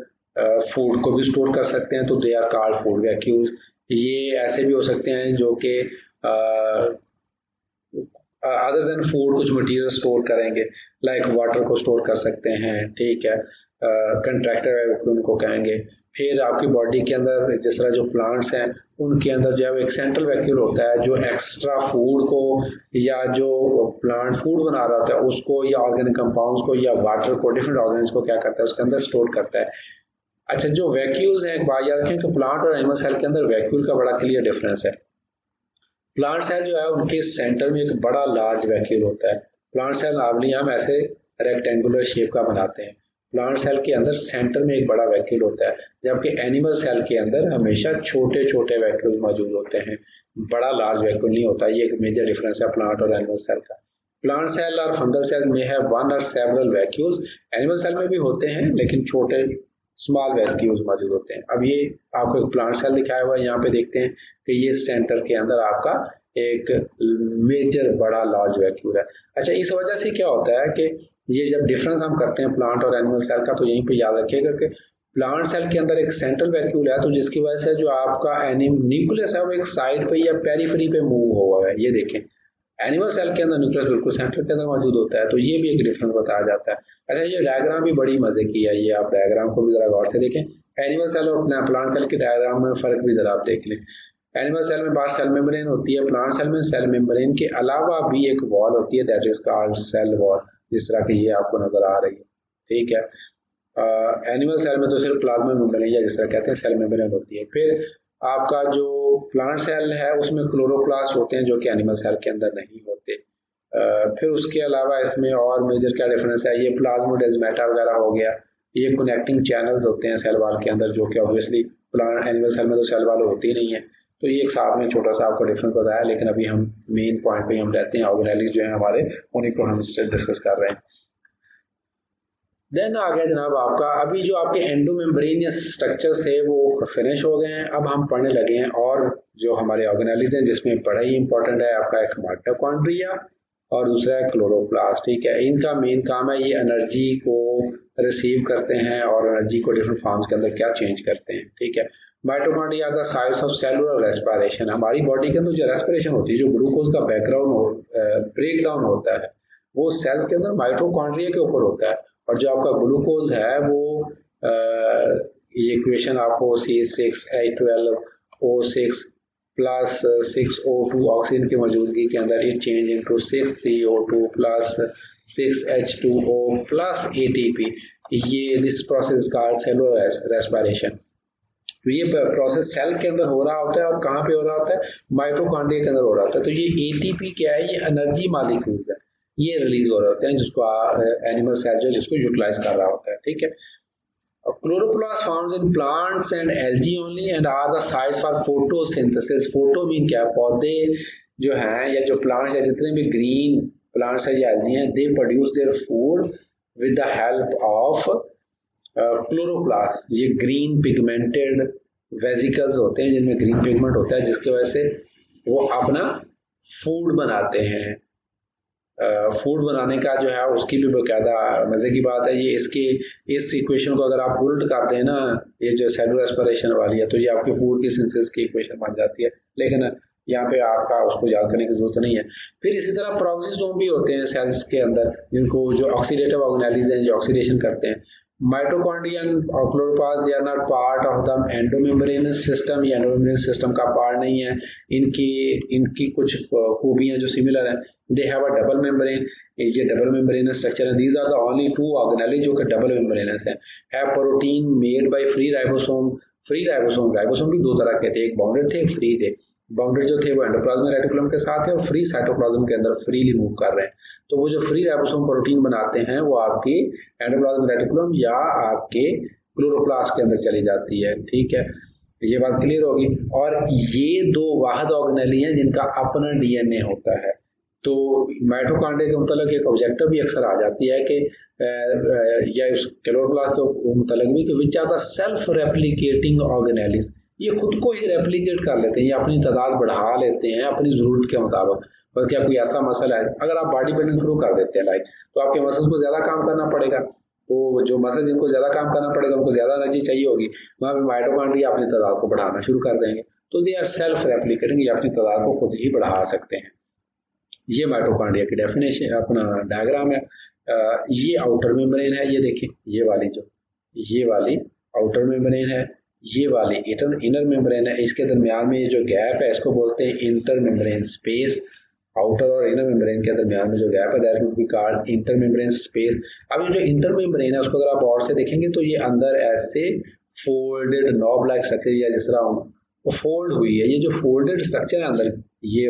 फूड को भी स्टोर कर सकते हैं, तो they are called food vacuoles. ये ऐसे भी हो सकते हैं जो कि अदर देन फूड कुछ मटेरियल स्टोर करेंगे, लाइक वाटर को स्टोर कर सकते हैं, ठीक है, कंट्रैक्टर वैक्यूम को कहेंगे। फिर आपकी बॉडी के अंदर जिस तरह जो प्लांट्स हैं उनके अंदर जो है एक सेंट्रल वैक्यूल होता है जो एक्स्ट्रा फूड को या जो प्लांट फूड बना रहा होता है उसको या ऑर्गेनिक कंपाउंड्स को या वाटर को, डिफरेंट ऑर्गेनिक्स को क्या करता है उसके अंदर स्टोर करता है। अच्छा, जो वैक्यूल्स हैं, एक बात याद रखें कि प्लांट और एनिमल सेल के अंदर वैक्यूल का बड़ा क्लियर डिफरेंस है। प्लांट सेल जो है उनके सेंटर में एक बड़ा लार्ज वैक्यूल होता है। प्लांट सेल नॉर्मली हम ऐसे रेक्टेंगुलर शेप का बनाते हैं। प्लांट सेल के अंदर सेंटर में एक बड़ा वैक्यूल होता है, जबकि एनिमल सेल के अंदर हमेशा छोटे छोटे वैक्यूल मौजूद होते हैं, बड़ा लार्ज वैक्यूल नहीं होता। ये एक मेजर डिफरेंस है प्लांट और एनिमल सेल का। प्लांट सेल और फंगल सेल्स में है वन और सेवरल वैक्यूल्स। एनिमल सेल में भी होते हैं लेकिन छोटे स्मॉल वैक्यूल्स मौजूद होते हैं। अब ये आपको एक प्लांट सेल दिखाया हुआ है, यहाँ पे देखते हैं कि ये सेंटर के अंदर आपका एक मेजर बड़ा लार्ज वैक्यूल है। अच्छा, इस वजह से क्या होता है कि ये जब डिफरेंस हम करते हैं प्लांट और एनिमल सेल का, तो यहीं पे याद रखिएगा कि प्लांट सेल के अंदर एक सेंट्रल वैक्यूल है, तो जिसकी वजह से जो आपका न्यूक्लियस है वो एक साइड पे या पेरिफेरी पे मूव हुआ है। ये देखें, एनिमल सेल के अंदर न्यूक्लियस बिल्कुल सेंटर के अंदर मौजूद होता है, तो ये भी एक डिफरेंस बताया जाता है। अच्छा, ये डायग्राम भी बड़ी मजे की है, ये आप डायग्राम को भी जरा गौर से देखें। एनिमल सेल और प्लांट सेल के डायग्राम में फर्क भी जरा आप देख लें। एनिमल सेल में बाहर सेल मेम्ब्रेन होती है, प्लांट सेल में सेल मेम्ब्रेन के अलावा भी एक वॉल होती है, that is called cell wall, जिस तरह की ये आपको नजर आ रही है। ठीक है, एनिमल सेल में तो सिर्फ प्लाज्मा मेम्ब्रेन या जिस तरह कहते हैं सेल मेम्ब्रेन होती है। फिर आपका जो प्लांट सेल है उसमें क्लोरोप्लास्ट होते हैं जो कि एनिमल सेल के अंदर नहीं होते। फिर उसके अलावा इसमें और मेजर क्या डिफरेंस है, ये प्लाज्मोडेस्माटा वगैरह हो गया, ये कनेक्टिंग चैनल्स होते हैं सेल वॉल के अंदर, जो कि ऑब्वियसली प्लांट एनिमल सेल में तो सेल वॉल होती नहीं है। तो ये एक साथ में छोटा सा आपको डिफरेंस बताया, लेकिन अभी हम मेन पॉइंट पे हम रहते हैं, ऑर्गेनेलिज जो है हमारे, उन्हीं को हम डिस्कस कर रहे हैं। देन आ गया जनाब आपका, अभी जो आपके एंडो मेम्ब्रेन या स्ट्रक्चर्स थे वो फिनिश हो गए हैं। अब हम पढ़ने लगे हैं और जो हमारे ऑर्गेनेलिज हैं, जिसमें बड़ा ही इंपॉर्टेंट है आपका एक माइटोकॉन्ड्रिया और दूसरा है क्लोरोप्लास्ट। ठीक है, इनका मेन काम है ये एनर्जी को रिसीव करते हैं और एनर्जी को डिफरेंट फॉर्म्स के अंदर क्या चेंज करते हैं। ठीक है, mitochondria the size of cellular respiration, हमारी बॉडी के अंदर जो रेस्पिरेशन होती है, जो ग्लूकोज का ब्रेक डाउन होता है, वो सेल्स के अंदर माइटोकॉन्ड्रिया के ऊपर होता है। और जो आपका ग्लूकोज है वो ये इक्वेशन आपको C6H12O6 प्लस 6O2 ऑक्सीजन की मौजूदगी के अंदर ये change into 6CO2 plus 6H2O plus ATP, ये दिस प्रोसेस का सेलुलर रेस्पिरेशन। तो ये प्रोसेस सेल के अंदर हो रहा होता है और कहाँ पे हो रहा होता है, माइटोकॉन्ड्रिया के अंदर हो रहा होता है। तो ये ATP क्या है, ये एनर्जी मॉलिक्यूल्स है, ये रिलीज हो रहे होते हैं, जिसको एनिमल सेल जो जिसको यूटिलाइज कर रहा होता है। ठीक है, chloroplast found in plants and algae only and are the साइज फॉर फोटोसिंथेसिस। फोटो मीन क्या है, पौधे जो हैं या जो प्लांट्स है, जितने भी ग्रीन प्लांट्स है या एल्गी हैं, they produce their food with the help of chloroplast. ये ग्रीन पिगमेंटेड वेजिकल्स होते हैं जिनमें ग्रीन पिगमेंट होता है, जिसकी वजह से वो अपना फूड बनाते हैं। फूड बनाने का जो है उसकी भी बाकायदा मजे की बात है। ये इसकी इस इक्वेशन को अगर आप उल्ट करते हैं ना, ये जो सेलुलर रेस्पिरेशन वाली है, तो ये आपकी फूड की सिंथेसिस की इक्वेशन बन जाती है, लेकिन यहाँ पे आपका उसको याद करने की जरूरत नहीं है। फिर इसी तरह प्रोक्सिसोम भी होते हैं सेल्स के अंदर, जिनको जो ऑक्सीडेटिव ऑर्गेनेलिज हैं जो ऑक्सीडेशन करते हैं। माइटोकॉन्ड्रिया और chloroplast they are not part of the endomembranous system, ये एंडोमेम्ब्रेनस सिस्टम का पार्ट नहीं है। इनकी कुछ खूबियां जो सिमिलर हैं, they have a double membrane, ये डबल मेम्ब्रेनस स्ट्रक्चर है। These are the only two organelles जो कि डबल मेम्ब्रेनस है। Have protein made by free ribosome. Free ribosome, ribosome भी दो तरह के थे, एक बाउंडेड थे, एक फ्री थे। बाउंडेड जो थे वो एंडोप्लाज्मिक रेटिकुलम के साथ है और फ्री साइटोप्लाज्म के अंदर फ्रीली मूव कर रहे हैं। तो वो जो फ्री राइबोसोम प्रोटीन बनाते हैं वो आपकी एंडोप्लाज्मिक रेटिकुलम या आपके क्लोरोप्लास्ट के अंदर चली जाती है। ठीक है, ये बात क्लियर होगी। और ये दो वाहिद ऑर्गेनेली हैं जिनका अपना डीएनए होता है। तो माइटोकॉन्ड्रिया के मतलब एक ऑब्जेक्टिव भी अक्सर आ जाती है कि या क्लोरोप्लास्ट के मतलब भी कि which are the self replicating organelles, ये खुद को ही रेप्लिकेट कर लेते हैं, ये अपनी तादाद बढ़ा लेते हैं अपनी ज़रूरत के मुताबिक। बल्कि कोई ऐसा मसल है, अगर आप बॉडी बिल्डिंग शुरू कर देते हैं लाइक, तो आपके मसल्स को ज़्यादा काम करना पड़ेगा। तो जो मसल जिनको ज़्यादा काम करना पड़ेगा उनको ज़्यादा एनर्जी चाहिए होगी, वहाँ पे माइटोकॉन्ड्रिया अपनी तादाद को बढ़ाना शुरू कर देंगे। तो दे आर सेल्फ रेप्लिकेटिंग, ये अपनी तादाद को खुद ही बढ़ा सकते हैं। ये माइटोकॉन्ड्रिया की डेफिनेशन अपना डायग्राम है। ये आउटर मेम्ब्रेन है, ये देखें, ये वाली आउटर मेम्ब्रेन है, ये वाली इनर मेम्ब्रेन है। इसके दरमियान में ये जो गैप है इसको बोलते हैं इंटर मेम्ब्रेन स्पेस। आउटर और इनर मेम्ब्रेन के दरमियान में जो गैप है that would be called inter membrane space. अब ये जो इंटर मेम्ब्रेन है उसको अगर आप और से देखेंगे तो ये अंदर ऐसे फोल्डेड नॉब लाइक स्ट्रक्चर या जिस तरह वो फोल्ड हुई है, ये जो फोल्डेड स्ट्रक्चर है अंदर ये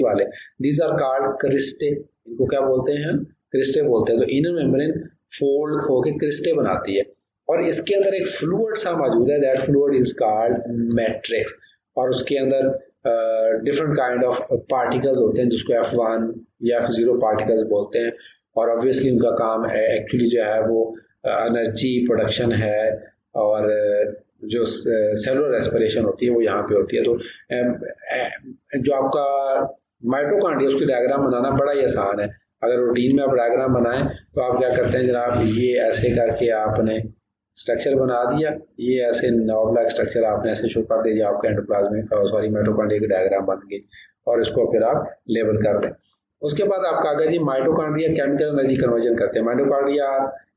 वाले दीज आर कॉल्ड क्रिस्टे, इनको क्या बोलते हैं, क्रिस्टे बोलते हैं। तो इनर मेम्ब्रेन फोल्ड होके क्रिस्टे बनाती है और इसके अंदर एक फ्लूइड सा मौजूद है, that fluid is called matrix, और उसके अंदर डिफरेंट काइंड ऑफ पार्टिकल्स होते हैं जिसको F1 या F0 पार्टिकल्स बोलते हैं, और ऑब्वियसली उनका काम है एक्चुअली जो है वो एनर्जी प्रोडक्शन है, और जो सेलुलर रेस्पिरेशन होती है वो यहाँ पे होती है। तो जो आपका माइटोकॉन्ड्रिया उसकी डायग्राम बनाना बड़ा ही आसान है। अगर रूटीन में आप डायग्राम बनाएं तो आप क्या करते हैं जनाब, ये ऐसे करके आपने स्ट्रक्चर बना दिया, ये ऐसे नॉब लाइक स्ट्रक्चर आपने ऐसे शो कर दिया, आपका एंडोप्लाज्मिक सॉरी माइटोकॉन्ड्रिया की डायग्राम बन गई, और इसको फिर आप लेबल कर दें। उसके बाद आपका आ गया जी माइटोकॉन्ड्रिया केमिकल एनर्जी कन्वर्जन करते हैं। Mitochondria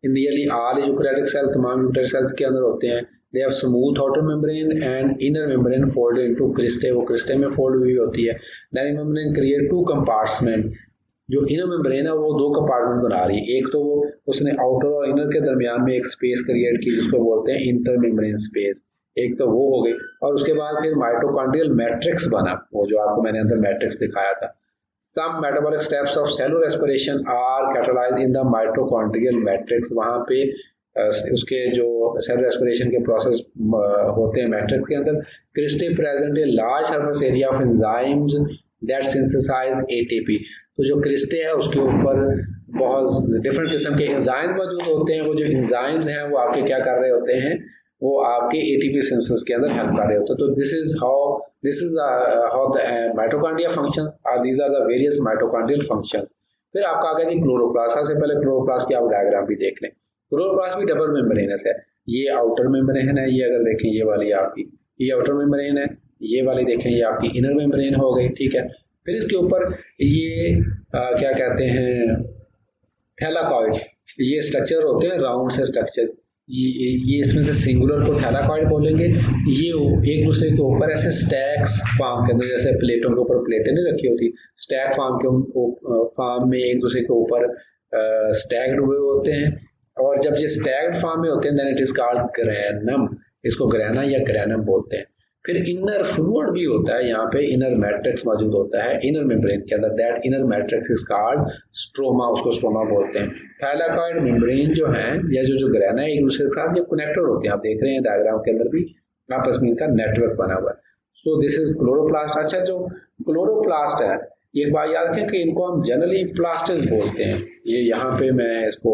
in nearly all eukaryotic cell, तमाम यूकैरियोटिक सेल्स के अंदर होते हैं। They have smooth outer membrane and inner membrane folded into cristae, वो क्रिस्टे में फोल्ड हुई होती है। Then membrane create two compartment, जो इनर मेम्ब्रेन है वो दो कंपार्टमेंट बना रही है, एक तो वो उसने आउटर और इनर के दरमियान में एक स्पेस क्रिएट की जिसको बोलते हैं इंटर मेम्ब्रेन स्पेस, एक तो वो हो गई, और उसके बाद फिर माइटोकॉन्ड्रियल मैट्रिक्स बना, वो जो आपको मैंने अंदर मैट्रिक्स दिखाया था। Some metabolic steps of cellular respiration are catalyzed in the mitochondrial matrix, वहाँ पे उसके जो सेल रेस्पिरेशन के प्रोसेस होते हैं मैट्रिक्स के अंदर। Cristae present a large surface area of enzymes that synthesise ATP, तो जो क्रिस्टे है उसके ऊपर बहुत डिफरेंट किस्म के एंजाइम मौजूद होते हैं। वो जो एंजाइम्स हैं वो आपके क्या कर रहे होते हैं, वो आपके एटीपी सिंथेसिस के अंदर हेल्प कर रहे होते हैं। तो this is how the mitochondria function, these are the various mitochondrial functions. फिर आपका आ गया जी क्लोरोप्लास्ट। सबसे पहले क्लोरोप्लास्ट की आप डायग्राम भी देख लें। क्लोरोप्लास्ट भी डबल मेम्ब्रेनस है, ये आउटर मेम्ब्रेन है, ये अगर देखें ये वाली आपकी ये आउटर मेम्ब्रेन है, ये वाली देखें ये आपकी इनर मेम्ब्रेन हो गई, ठीक है। फिर इसके ऊपर ये क्या कहते हैं थैलाकॉइड, ये स्ट्रक्चर होते हैं राउंड से स्ट्रक्चर, ये इसमें से सिंगुलर को थैलाकॉइड बोलेंगे। ये एक दूसरे के ऊपर ऐसे स्टैक्स फॉर्म के अंदर, जैसे प्लेटों के ऊपर प्लेटें नहीं रखी होती, स्टैक फॉर्म में एक दूसरे के ऊपर स्टैक्ड हुए होते हैं, और जब ये स्टैक्ड फॉर्म में होते हैं then it is called granum, इसको ग्रैना या ग्रैनम बोलते हैं। फिर इनर फ्लूइड भी होता है, यहाँ पे इनर मैट्रिक्स मौजूद होता है इनर मेम्ब्रेन के अंदर, that inner matrix is called stroma, उसको स्ट्रोमा बोलते हैं। थैलाकॉइड मेम्ब्रेन जो है या जो ग्रैना है एक दूसरे के साथ ये कनेक्टेड होते हैं, आप देख रहे हैं डायग्राम के अंदर भी आपस में इनका नेटवर्क बना हुआ है। So this is chloroplast. अच्छा, जो क्लोरोप्लास्ट है एक बात याद रखें कि इनको हम जनरली प्लास्टिड्स बोलते हैं। ये यहाँ पे मैं इसको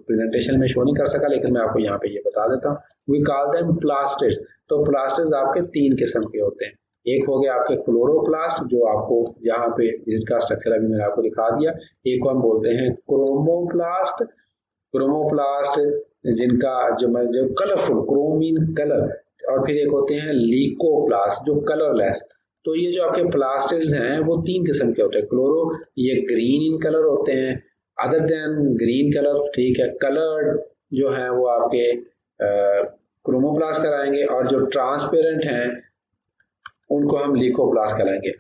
प्रेजेंटेशन में शो नहीं कर सका, लेकिन मैं आपको यहाँ पे ये बता देता हूँ, वी कॉल देम प्लास्टिड्स। तो प्लास्टिड्स आपके तीन किस्म के होते हैं, एक हो गया आपके क्लोरोप्लास्ट जो आपको यहाँ पे जिसका स्ट्रक्चर अभी मैंने आपको दिखा दिया, एक को हम बोलते हैं क्रोमोप्लास्ट, क्रोमोप्लास्ट जिनका जो कलरफुल क्रोमीन कलर, और फिर एक होते हैं लीकोप्लास्ट जो कलरलेस। तो ये जो आपके प्लास्टिड्स हैं वो तीन किस्म के होते हैं। क्लोरो ये ग्रीन इन कलर होते हैं, अदर देन ग्रीन कलर, ठीक है। कलर्ड जो है वो आपके क्रोमोप्लास्ट कराएंगे, और जो ट्रांसपेरेंट हैं उनको हम लीकोप्लास्ट कराएंगे,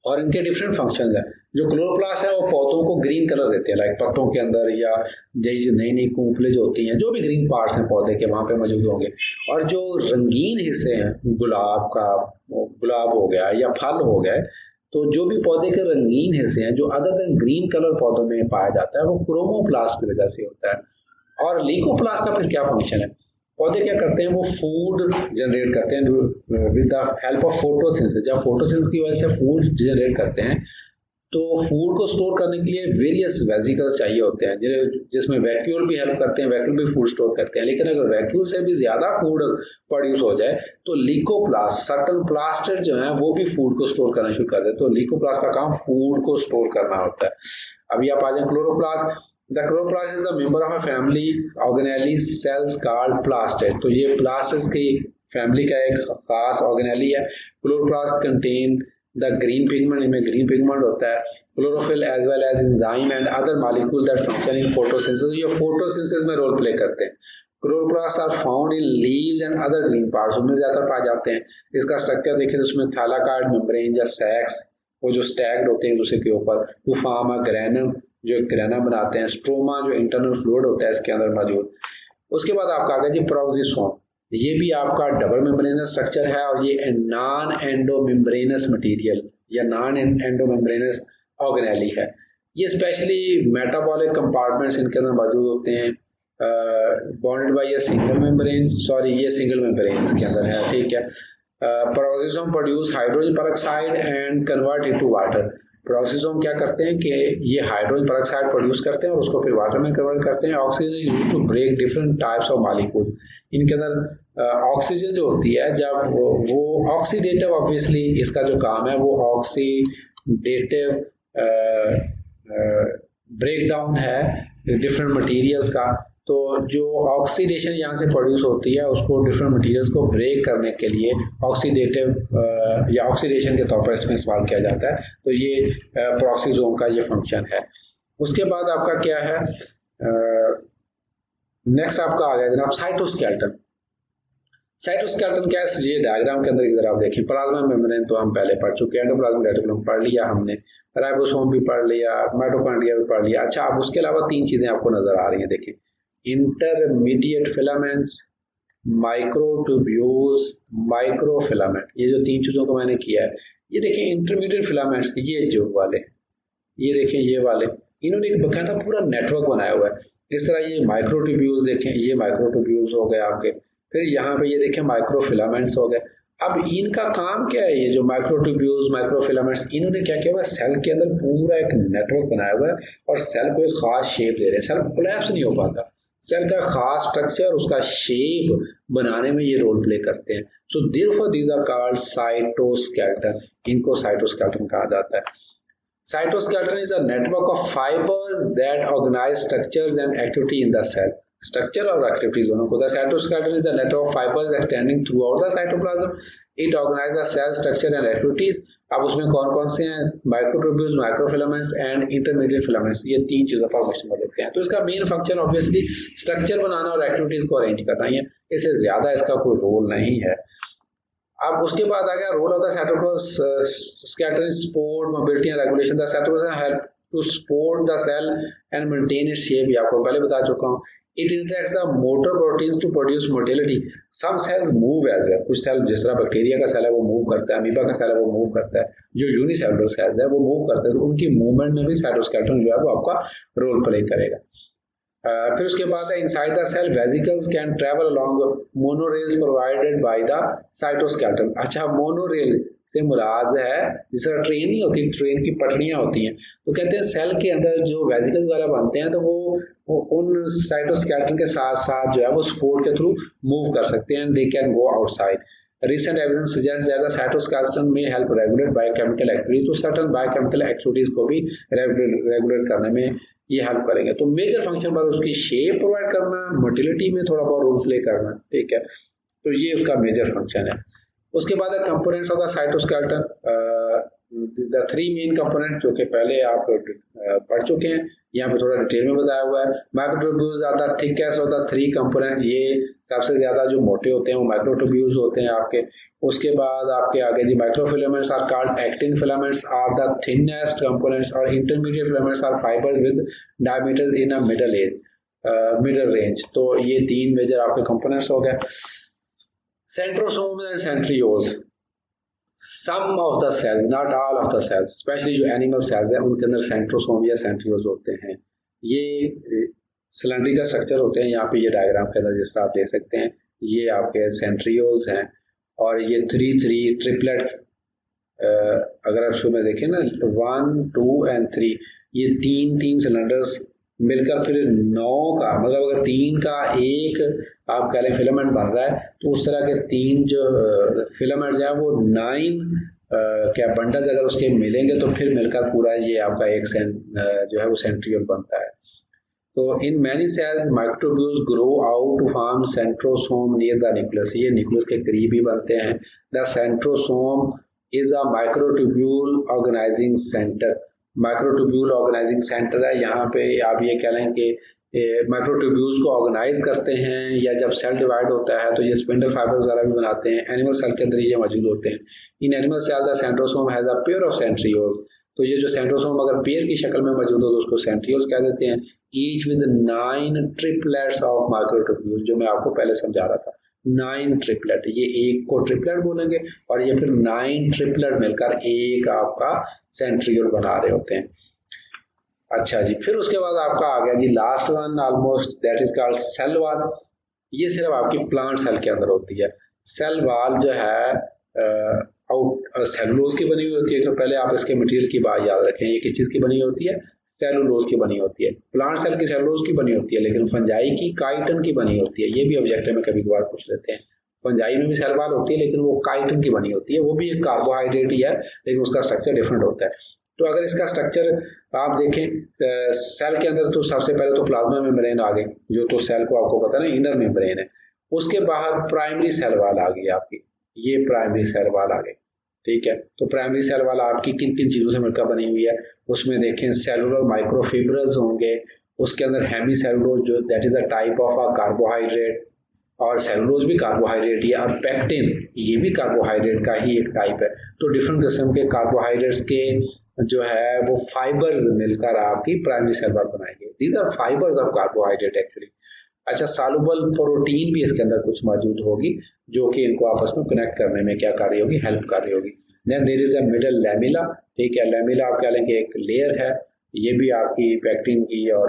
और इनके डिफरेंट फंक्शंस हैं। जो क्लोरोप्लास्ट है वो पौधों को ग्रीन कलर देते हैं, लाइक पत्तों के अंदर, या जैसे नई नई कूपले जो होती हैं, जो भी ग्रीन पार्ट्स हैं पौधे के वहाँ पे मौजूद होंगे। और जो रंगीन हिस्से हैं, गुलाब हो गया या फल हो गए, तो जो भी पौधे के रंगीन हिस्से हैं जो अदर देन ग्रीन कलर पौधों में पाया जाता है वो क्रोमोप्लास्ट की वजह से होता है। और लीकोप्लास्ट का फिर क्या फंक्शन है, पौधे क्या करते हैं वो फूड जनरेट करते हैं with the help of photosynthesis. जब फोटोसिंथेसिस की वजह से फूड जनरेट करते हैं तो फूड को स्टोर करने के लिए वेरियस वेसिकल्स चाहिए होते हैं, जिसमें वैक्यूल भी हेल्प करते हैं, वैक्यूल भी फूड स्टोर करते हैं। लेकिन अगर वैक्यूल से भी ज्यादा फूड प्रोड्यूस हो जाए तो लीकोप्लास्ट, सर्टन प्लास्टिड जो है वो भी फूड को स्टोर करना शुरू कर देते हैं। तो लीकोप्लास्ट का काम फूड को स्टोर करना होता है। अभी आप आ जाए chloroplast. The chloroplast is a member of a family organelle cells called plastid। तो ये प्लास्टिड्स की फैमिली का एक खास ऑर्गेनेली है। Chloroplast contain the green pigment, इनमें ग्रीन पिगमेंट होता है, chlorophyll as well as enzyme and other molecule that function in photosynthesis, ये फोटोसिंथेसिस में रोल प्ले करते हैं। Chloroplast are found in leaves and other green parts, उनमें ज्यादा पाए जाते हैं। इसका स्ट्रक्चर देखें तो उसमें थैलाकॉइड मेम्ब्रेन या सैक्स वो जो स्टैक्ड होते हैं एक दूसरे के ऊपर, टू फॉर्म अ ग्रैनम जो ग्रैना बनाते हैं, स्ट्रोमा जो इंटरनल फ्लूइड होता है इसके अंदर मौजूद। उसके बाद आपका आ गया जी प्रोक्सिसोम। ये भी आपका डबल मेम्ब्रेनस स्ट्रक्चर है और ये नॉन एंडो मेम्ब्रेनस मटीरियल या नॉन एंडो मेम्ब्रेनस ऑर्गेनेली है। ये स्पेशली मेटाबॉलिक कंपार्टमेंट्स इनके अंदर मौजूद होते हैं, बॉन्डेड बाय ये सिंगल मेम्ब्रेन, ये सिंगल मेम्ब्रेन इसके अंदर है, ठीक है। Peroxisome produce hydrogen peroxide and convert into water. Peroxisome क्या करते हैं कि ये हाइड्रोजन पेरोक्साइड प्रोड्यूस करते हैं और उसको फिर वाटर में कन्वर्ट करते हैं। Oxygen is used to break different types of molecules. इनके अंदर ऑक्सीजन जो होती है जब वो ऑक्सीडेटिव, ऑब्वियसली इसका जो काम है वो ऑक्सीडेटिव ब्रेक डाउन है डिफरेंट मटेरियल्स का। तो जो ऑक्सीडेशन यहाँ से प्रोड्यूस होती है उसको डिफरेंट मटेरियल्स को ब्रेक करने के लिए ऑक्सीडेटिव या ऑक्सीडेशन के तौर पर इसमें इस्तेमाल किया जाता है। तो ये पेरोक्सिसोम का ये फंक्शन है। उसके बाद आपका क्या है, नेक्स्ट आपका आ गया जनाब साइटोस्केलेटन। साइटोस्केलेटन क्या है, ये डायग्राम के अंदर इधर आप देखिए, प्लाज्मा मेम्ब्रेन तो हम पहले पढ़ चुके हैं, एंडोप्लाज्मिक रेटिकुलम पढ़ लिया हमने, राइबोसोम भी पढ़ लिया, माइटोकॉन्ड्रिया भी पढ़ लिया। अच्छा, अब उसके अलावा तीन चीजें आपको नजर आ रही हैं, देखिए इंटरमीडिएट फिलामेंट्स, माइक्रोट्यूब्यूल्स, माइक्रोफिलामेंट। ये जो तीन चीजों को मैंने किया है, ये देखिए इंटरमीडिएट फिलामेंट्स, ये जो वाले, ये देखें ये वाले, इन्होंने एक बकायदा पूरा नेटवर्क बनाया हुआ है। इस तरह ये माइक्रोट्यूब्यूल्स देखें, ये माइक्रोट्यूब्यूल्स हो गए आपके, फिर यहाँ पे ये देखें माइक्रोफिलामेंट्स हो गए। अब इनका काम क्या है, ये जो माइक्रोट्यूब्यूल्स माइक्रोफिलामेंट्स, इन्होंने क्या किया हुआ है, सेल के अंदर पूरा एक नेटवर्क बनाया हुआ है और सेल को एक खास शेप दे रहे हैं। सेल कोलैप्स नहीं हो पाता, सेल का खास स्ट्रक्चर उसका शेप बनाने में ये रोल प्ले करते हैं। So therefore these are called cytoskeleton, इनको साइटोस्केलेटन कहा जाता है। Cytoskeleton is a network of fibers that organize structures and activity in the cell. Structure और activity दोनों को। The cytoskeleton is a network of fibers extending throughout the cytoplasm. It organizes the cell structure and activities. अब उसमें कौन कौन से हैं, microtubules, microfilaments and intermediate filaments, ये तीन चीजों पर क्वेश्चन देते हैं। तो इसका मेन फंक्शन ऑब्वियसली स्ट्रक्चर बनाना और एक्टिविटीज को अरेंज करना ही है, इससे ज्यादा इसका कोई रोल नहीं है। अब उसके बाद आ गया role of the cytoskeleton, support mobility and regulation. The cytoskeleton help to support the cell and maintain its shape, आपको पहले बता चुका हूँ। It interacts the motor proteins to produce motility. Some cells move as well, कुछ cell जिस तरह bacteria का cell है वो मूव करता है, अमीबा का सेल है वो मूव करता है, जो यूनिसेलुलर सेल्स है वो मूव करते हैं, तो उनकी मूवमेंट में भी साइटोस्केलेटन जो है वो आपका रोल प्ले करेगा। फिर उसके बाद inside the cell vesicles can travel along monorails provided by the cytoskeleton. अच्छा, मोनोरेल से मुराद है जिस तरह ट्रेन नहीं होती, ट्रेन की पटरियां होती हैं, तो कहते हैं सेल के अंदर जो वेसिकल्स वगैरह बनते हैं तो वो उन साइटोस्केलेटन के साथ साथ जो है वो सपोर्ट के थ्रू मूव कर सकते हैं, they can go outside. Recent evidence suggests that the cytoskeleton may help regulate biochemical activities, तो certain biochemical activities को भी रेगुलेट करने में ये हेल्प करेंगे। तो मेजर फंक्शन पर उसकी शेप प्रोवाइड करना, मोटिलिटी में थोड़ा बहुत रोल प्ले करना, ठीक है, तो ये उसका मेजर फंक्शन है। उसके बाद components of the cytoskeleton, the three main component जो कि पहले आप पढ़ चुके हैं, यहाँ पे थोड़ा डिटेल में बताया हुआ है। Microtubules are the thickest of the three components, ये सबसे ज्यादा जो मोटे होते हैं वो माइक्रोट्यूब्यूल्स होते हैं आपके। उसके बाद आपके आगे जी microfilaments are called actin filaments are the thinnest components, और intermediate filaments are fibres with diameters in a middle range. तो ये तीन मेजर आपके कंपोनेंट्स हो गए। Centrosome and centrioles, some of the cells, not all of the cells, specially जो animal cells हैं उनके अंदर सेंट्रोसोम या सेंट्रियोल्स होते हैं। ये सिलेंड्रिकल स्ट्रक्चर होते हैं, यहाँ पे ये डायग्राम के अंदर जिस तरह आप देख सकते हैं, ये आपके सेंट्रियोल्स हैं और ये थ्री ट्रिपलेट, अगर आप शुरू में देखें ना 1, 2 एंड 3, ये तीन सिलेंडर्स मिलकर फिर 9 का, मतलब अगर 3 का एक आप कह लें फिलामेंट बन रहा है तो उस तरह के 3 जो फिलामेंट्स हैं वो 9 क्या बंडल्स अगर उसके मिलेंगे तो फिर मिलकर पूरा ये आपका एक जो है वो सेंट्रियोल बनता है। तो in many cells microtubules grow out to form centrosome near the nucleus, ये न्यूक्लियस के करीब ही बनते हैं। The centrosome is a microtubule organising centre, microtubule organising centre है। यहाँ पे आप ये कह लें कि माइक्रोट्यूब्यूल्स को ऑर्गेनाइज करते हैं, या जब सेल डिवाइड होता है तो ये स्पिंडल फाइबर्स वगैरह भी बनाते हैं। एनिमल सेल के अंदर ये मौजूद होते हैं। In animal cell the centrosome has a pair of centrioles, तो ये जो सेंट्रोसोम अगर पेयर की शक्ल में मौजूद हो तो उसको सेंट्रियोल्स कह देते हैं। Each with 9 triplets of microtubules, जो मैं आपको पहले समझा रहा था, 9 ट्रिपलेट, ये एक को ट्रिपलेट बोलेंगे और ये फिर 9 ट्रिपलेट मिलकर एक आपका सेंट्रियोल बना रहे होते हैं। अच्छा जी, फिर उसके बाद आपका आ गया जी last one almost, that is called cell wall. ये सिर्फ आपकी प्लांट सेल के अंदर होती है। सेल वॉल जो है आउट सेलुलोज की बनी हुई होती है। तो पहले आप इसके मटेरियल की बात याद रखें, ये किस चीज़ की बनी होती है? सेलुलोज की बनी होती है। प्लांट सेल की सेलुलोज की बनी होती है, लेकिन फंजाई की काइटिन की बनी होती है। ये भी ऑब्जेक्टिव में कभी कभार पूछ लेते हैं। फंजाई में भी सेल वॉल होती है, लेकिन वो काइटिन की बनी होती है। वो भी एक कार्बोहाइड्रेट ही है, लेकिन उसका स्ट्रक्चर डिफरेंट होता है। तो अगर इसका स्ट्रक्चर आप देखें सेल के अंदर, तो सबसे पहले तो प्लाज्मा मेम्ब्रेन आ गई, जो तो सेल को आपको पता है ना इनर मेम्ब्रेन है। उसके बाहर प्राइमरी सेल वॉल आ गई आपकी, ये प्राइमरी सेल वॉल आ गई, ठीक है। तो प्राइमरी सेल वॉल आपकी किन किन चीज़ों से मिलकर बनी हुई है? उसमें देखें सेलुलर माइक्रोफिब्रल्स होंगे, उसके अंदर हेमी सेलुलोज जो that is a type of a carbohydrate, और सेलुलोज भी कार्बोहाइड्रेट ही है, और पेक्टिन ये भी कार्बोहाइड्रेट का ही एक टाइप है। तो डिफरेंट किस्म के कार्बोहाइड्रेट्स के जो है वो फाइबर्स मिलकर आपकी प्राइमरी सेल वॉल बनाएंगे। These are fibres of carbohydrate actually. अच्छा, सॉल्युबल प्रोटीन भी इसके अंदर कुछ मौजूद होगी, जो कि इनको आपस में कनेक्ट करने में क्या कर रही होगी? हेल्प कर रही होगी। Then there is a middle lamella, ठीक है। लैमिला आप कह लेंगे एक लेयर है, ये भी आपकी पेक्टिन की और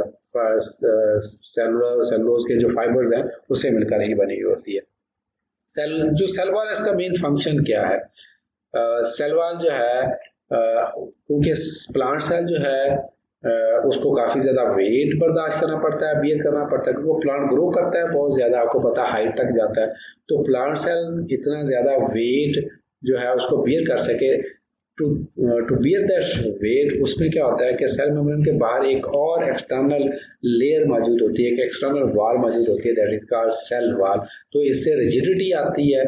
सेलुलोज के जो फाइबर्स हैं उससे मिलकर ही बनी हुई होती है। सेल वॉल, इसका मेन फंक्शन क्या है? सेल वॉल जो है क्योंकि प्लांट सेल जो है उसको काफ़ी ज़्यादा वेट बर्दाश्त करना पड़ता है, बियर करना पड़ता है, क्योंकि वो प्लांट ग्रो करता है बहुत ज़्यादा, आपको पता है हाइट तक जाता है। तो प्लांट सेल इतना ज़्यादा वेट जो है उसको बियर कर सके, टू बियर दैट वेट, उसमें क्या होता है कि सेल मेम्ब्रेन के बाहर एक और एक्सटर्नल लेयर मौजूद होती है, एक एक्सटर्नल वॉल मौजूद होती है, that is called cell wall. तो इससे रिजिडिटी आती है,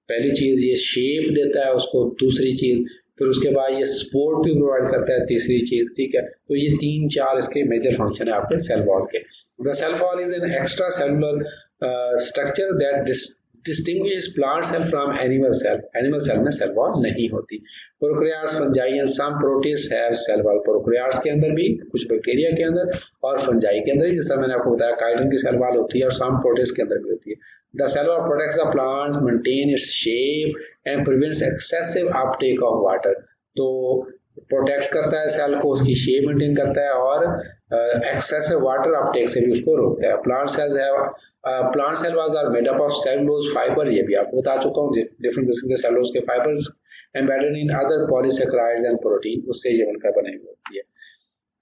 पहली चीज़ ये शेप देता है उसको, दूसरी चीज़ फिर उसके बाद ये सपोर्ट भी प्रोवाइड करता है, तीसरी चीज़, ठीक है। तो ये 3-4 इसके मेजर फंक्शन है आपके सेल वॉल के। The cell wall is an extra cellular structure that distinguishes plant cell from animal cell. Animal cell में सेल वॉल नहीं होती। Prokaryotes, fungi and some protist have cell wall. Prokaryotes के अंदर भी, कुछ बैक्टीरिया के अंदर और फंजाई के अंदर ही, जैसा मैंने आपको बताया काइटिन की सेल वॉल होती है और सम प्रोटिस्ट के अंदर भी होती है। The cell wall protects the plant, maintain its shape and prevents excessive uptake of water. तो प्रोटेक्ट करता है सेल को, उसकी शेप मेंटेन करता है और एक्सेसिव वाटर अपटेक से भी उसको रोकता है। Plant cell walls are made up of cellulose fibre, ये भी आपको बता चुका हूँ, डिफरेंट किस्म के सेलुलोज के fibres embedded in other polysaccharides and protein, उससे ये बनकर बनी हुई होती है।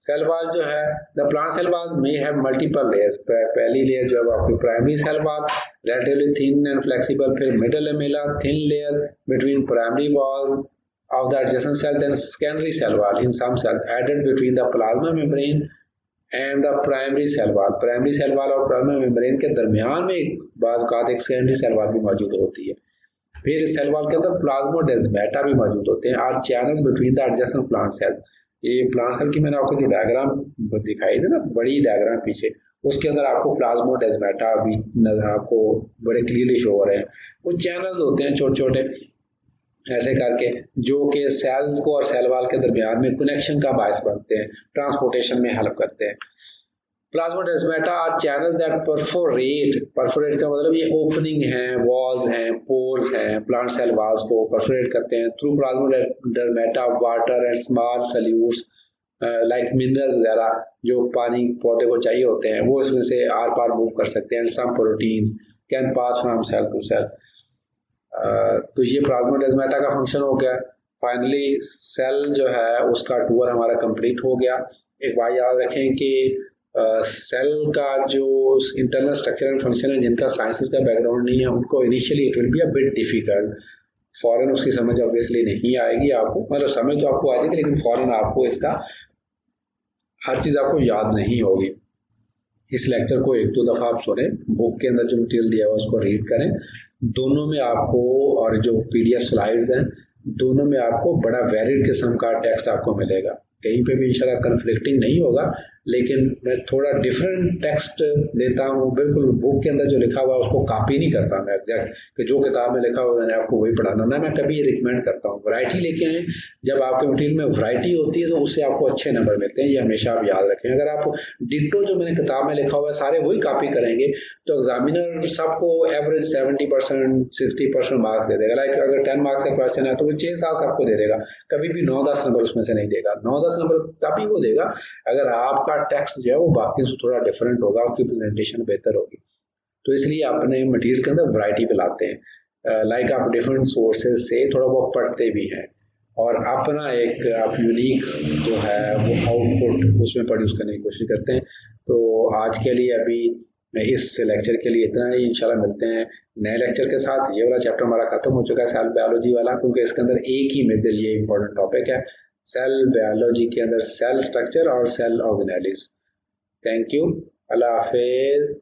सेल वॉल जो है, the plant cell wall may have multiple layers. पहली लेयर जो है आपकी primary cell wall, relatively thin and flexible, फिर middle lamella, thin layer between primary wall of the adjacent cell, then secondary cell wall in some cell added between the plasma membrane and the primary cell wall. Primary cell wall और plasma membrane के दरमियान में एक secondary cell wall भी मौजूद होती है। फिर इस सेल वॉल के अंदर प्लाज्मोडेस्माटा भी मौजूद होते हैं, और channel between the adjacent plant cell. ये प्लांट सेल की मैंने आपको जो डायग्राम दिखाई थी ना, बड़ी डायग्राम पीछे, उसके अंदर आपको प्लाज्मोडेस्माटा भी आपको बड़े क्लियरली शो हो रहे हैं। वो चैनल्स होते हैं छोटे छोटे ऐसे करके, जो कि सेल्स को और सेल वॉल के दरमियान में कनेक्शन का बायस बनते हैं, ट्रांसपोर्टेशन में हेल्प करते हैं। Plasmodesmata are channels that perforate का मतलब ये ओपनिंग है, वॉल्स हैं, पोर्स हैं, प्लांट सेल वॉल्स को परफोरेट करते हैं। Through plasmodesmata water and small solutes like minerals वगैरह जो पानी पौधे को चाहिए होते हैं, वो इसमें से आर पार मूव कर सकते हैं। Some proteins can pass from cell to cell. तो ये प्लाज्मोडेस्माटा का फंक्शन हो गया। फाइनली सेल जो है उसका टूर हमारा कंप्लीट हो गया। एक बात याद रखें कि सेल का जो इंटरनल स्ट्रक्चर एंड फंक्शन है, जिनका साइंसेस का बैकग्राउंड नहीं है, उनको initially it will be a bit difficult. फॉरन उसकी समझ ऑब्वियसली नहीं आएगी आपको, मतलब समझ तो आपको आ जाएगी, लेकिन फॉरन आपको इसका हर चीज़ आपको याद नहीं होगी। इस लेक्चर को 1-2 दफ़ा आप सुने, बुक के अंदर जो मटेरियल दिया हुआ उसको रीड करें। दोनों में आपको, और जो PDF स्लाइड्स हैं, दोनों में आपको बड़ा वैलिड किस्म का टेक्स्ट आपको मिलेगा। कहीं पे भी इंशाल्लाह कन्फ्लिक्टिंग नहीं होगा, लेकिन मैं थोड़ा डिफरेंट टेक्स्ट देता हूँ, बिल्कुल बुक के अंदर जो लिखा हुआ है उसको कॉपी नहीं करता मैं एग्जैक्ट कि जो किताब में लिखा हुआ है मैंने आपको वही पढ़ाना ना, मैं कभी रिकमेंड करता हूँ वैरायटी लेके आए। जब आपके मटेरियल में वैरायटी होती है तो उससे आपको अच्छे नंबर मिलते हैं, ये हमेशा आप याद रखें। अगर आप डिट्टो जो मैंने किताब में लिखा हुआ है सारे वही कॉपी करेंगे तो एग्जामिनर सबको एवरेज 70% 60% मार्क्स दे देगा। लाइक अगर 10 मार्क्स का क्वेश्चन है तो वो 6-7 सबको दे देगा, कभी भी 9-10 नंबर उसमें से नहीं देगा। 9-10 नंबर तभी वो देगा अगर आपका टेक्स्ट जो है वो बाकी से थोड़ा डिफरेंट होगा, आपकी प्रेजेंटेशन बेहतर होगी। तो इसलिए अपने मटेरियल के अंदर वैरायटी पे लाते हैं। लाइक आप डिफरेंट सोर्सेज से थोड़ा बहुत पढ़ते भी हैं और अपना एक आप यूनिक जो है वो आउटपुट उसमें प्रोड्यूस करने की कोशिश करते हैं। तो आज के लिए अभी इस लेक्चर के लिए इतना ही, इंशाल्लाह मिलते हैं नए लेक्चर के साथ। ये वाला चैप्टर हमारा खत्म हो चुका है सेल बायोलॉजी वाला, क्योंकि इसके अंदर एक ही मेजर ये इंपॉर्टेंट टॉपिक है, सेल बायोलॉजी के अंदर सेल स्ट्रक्चर और सेल ऑर्गेनेलिस। थैंक यू, अल्लाह हाफिज।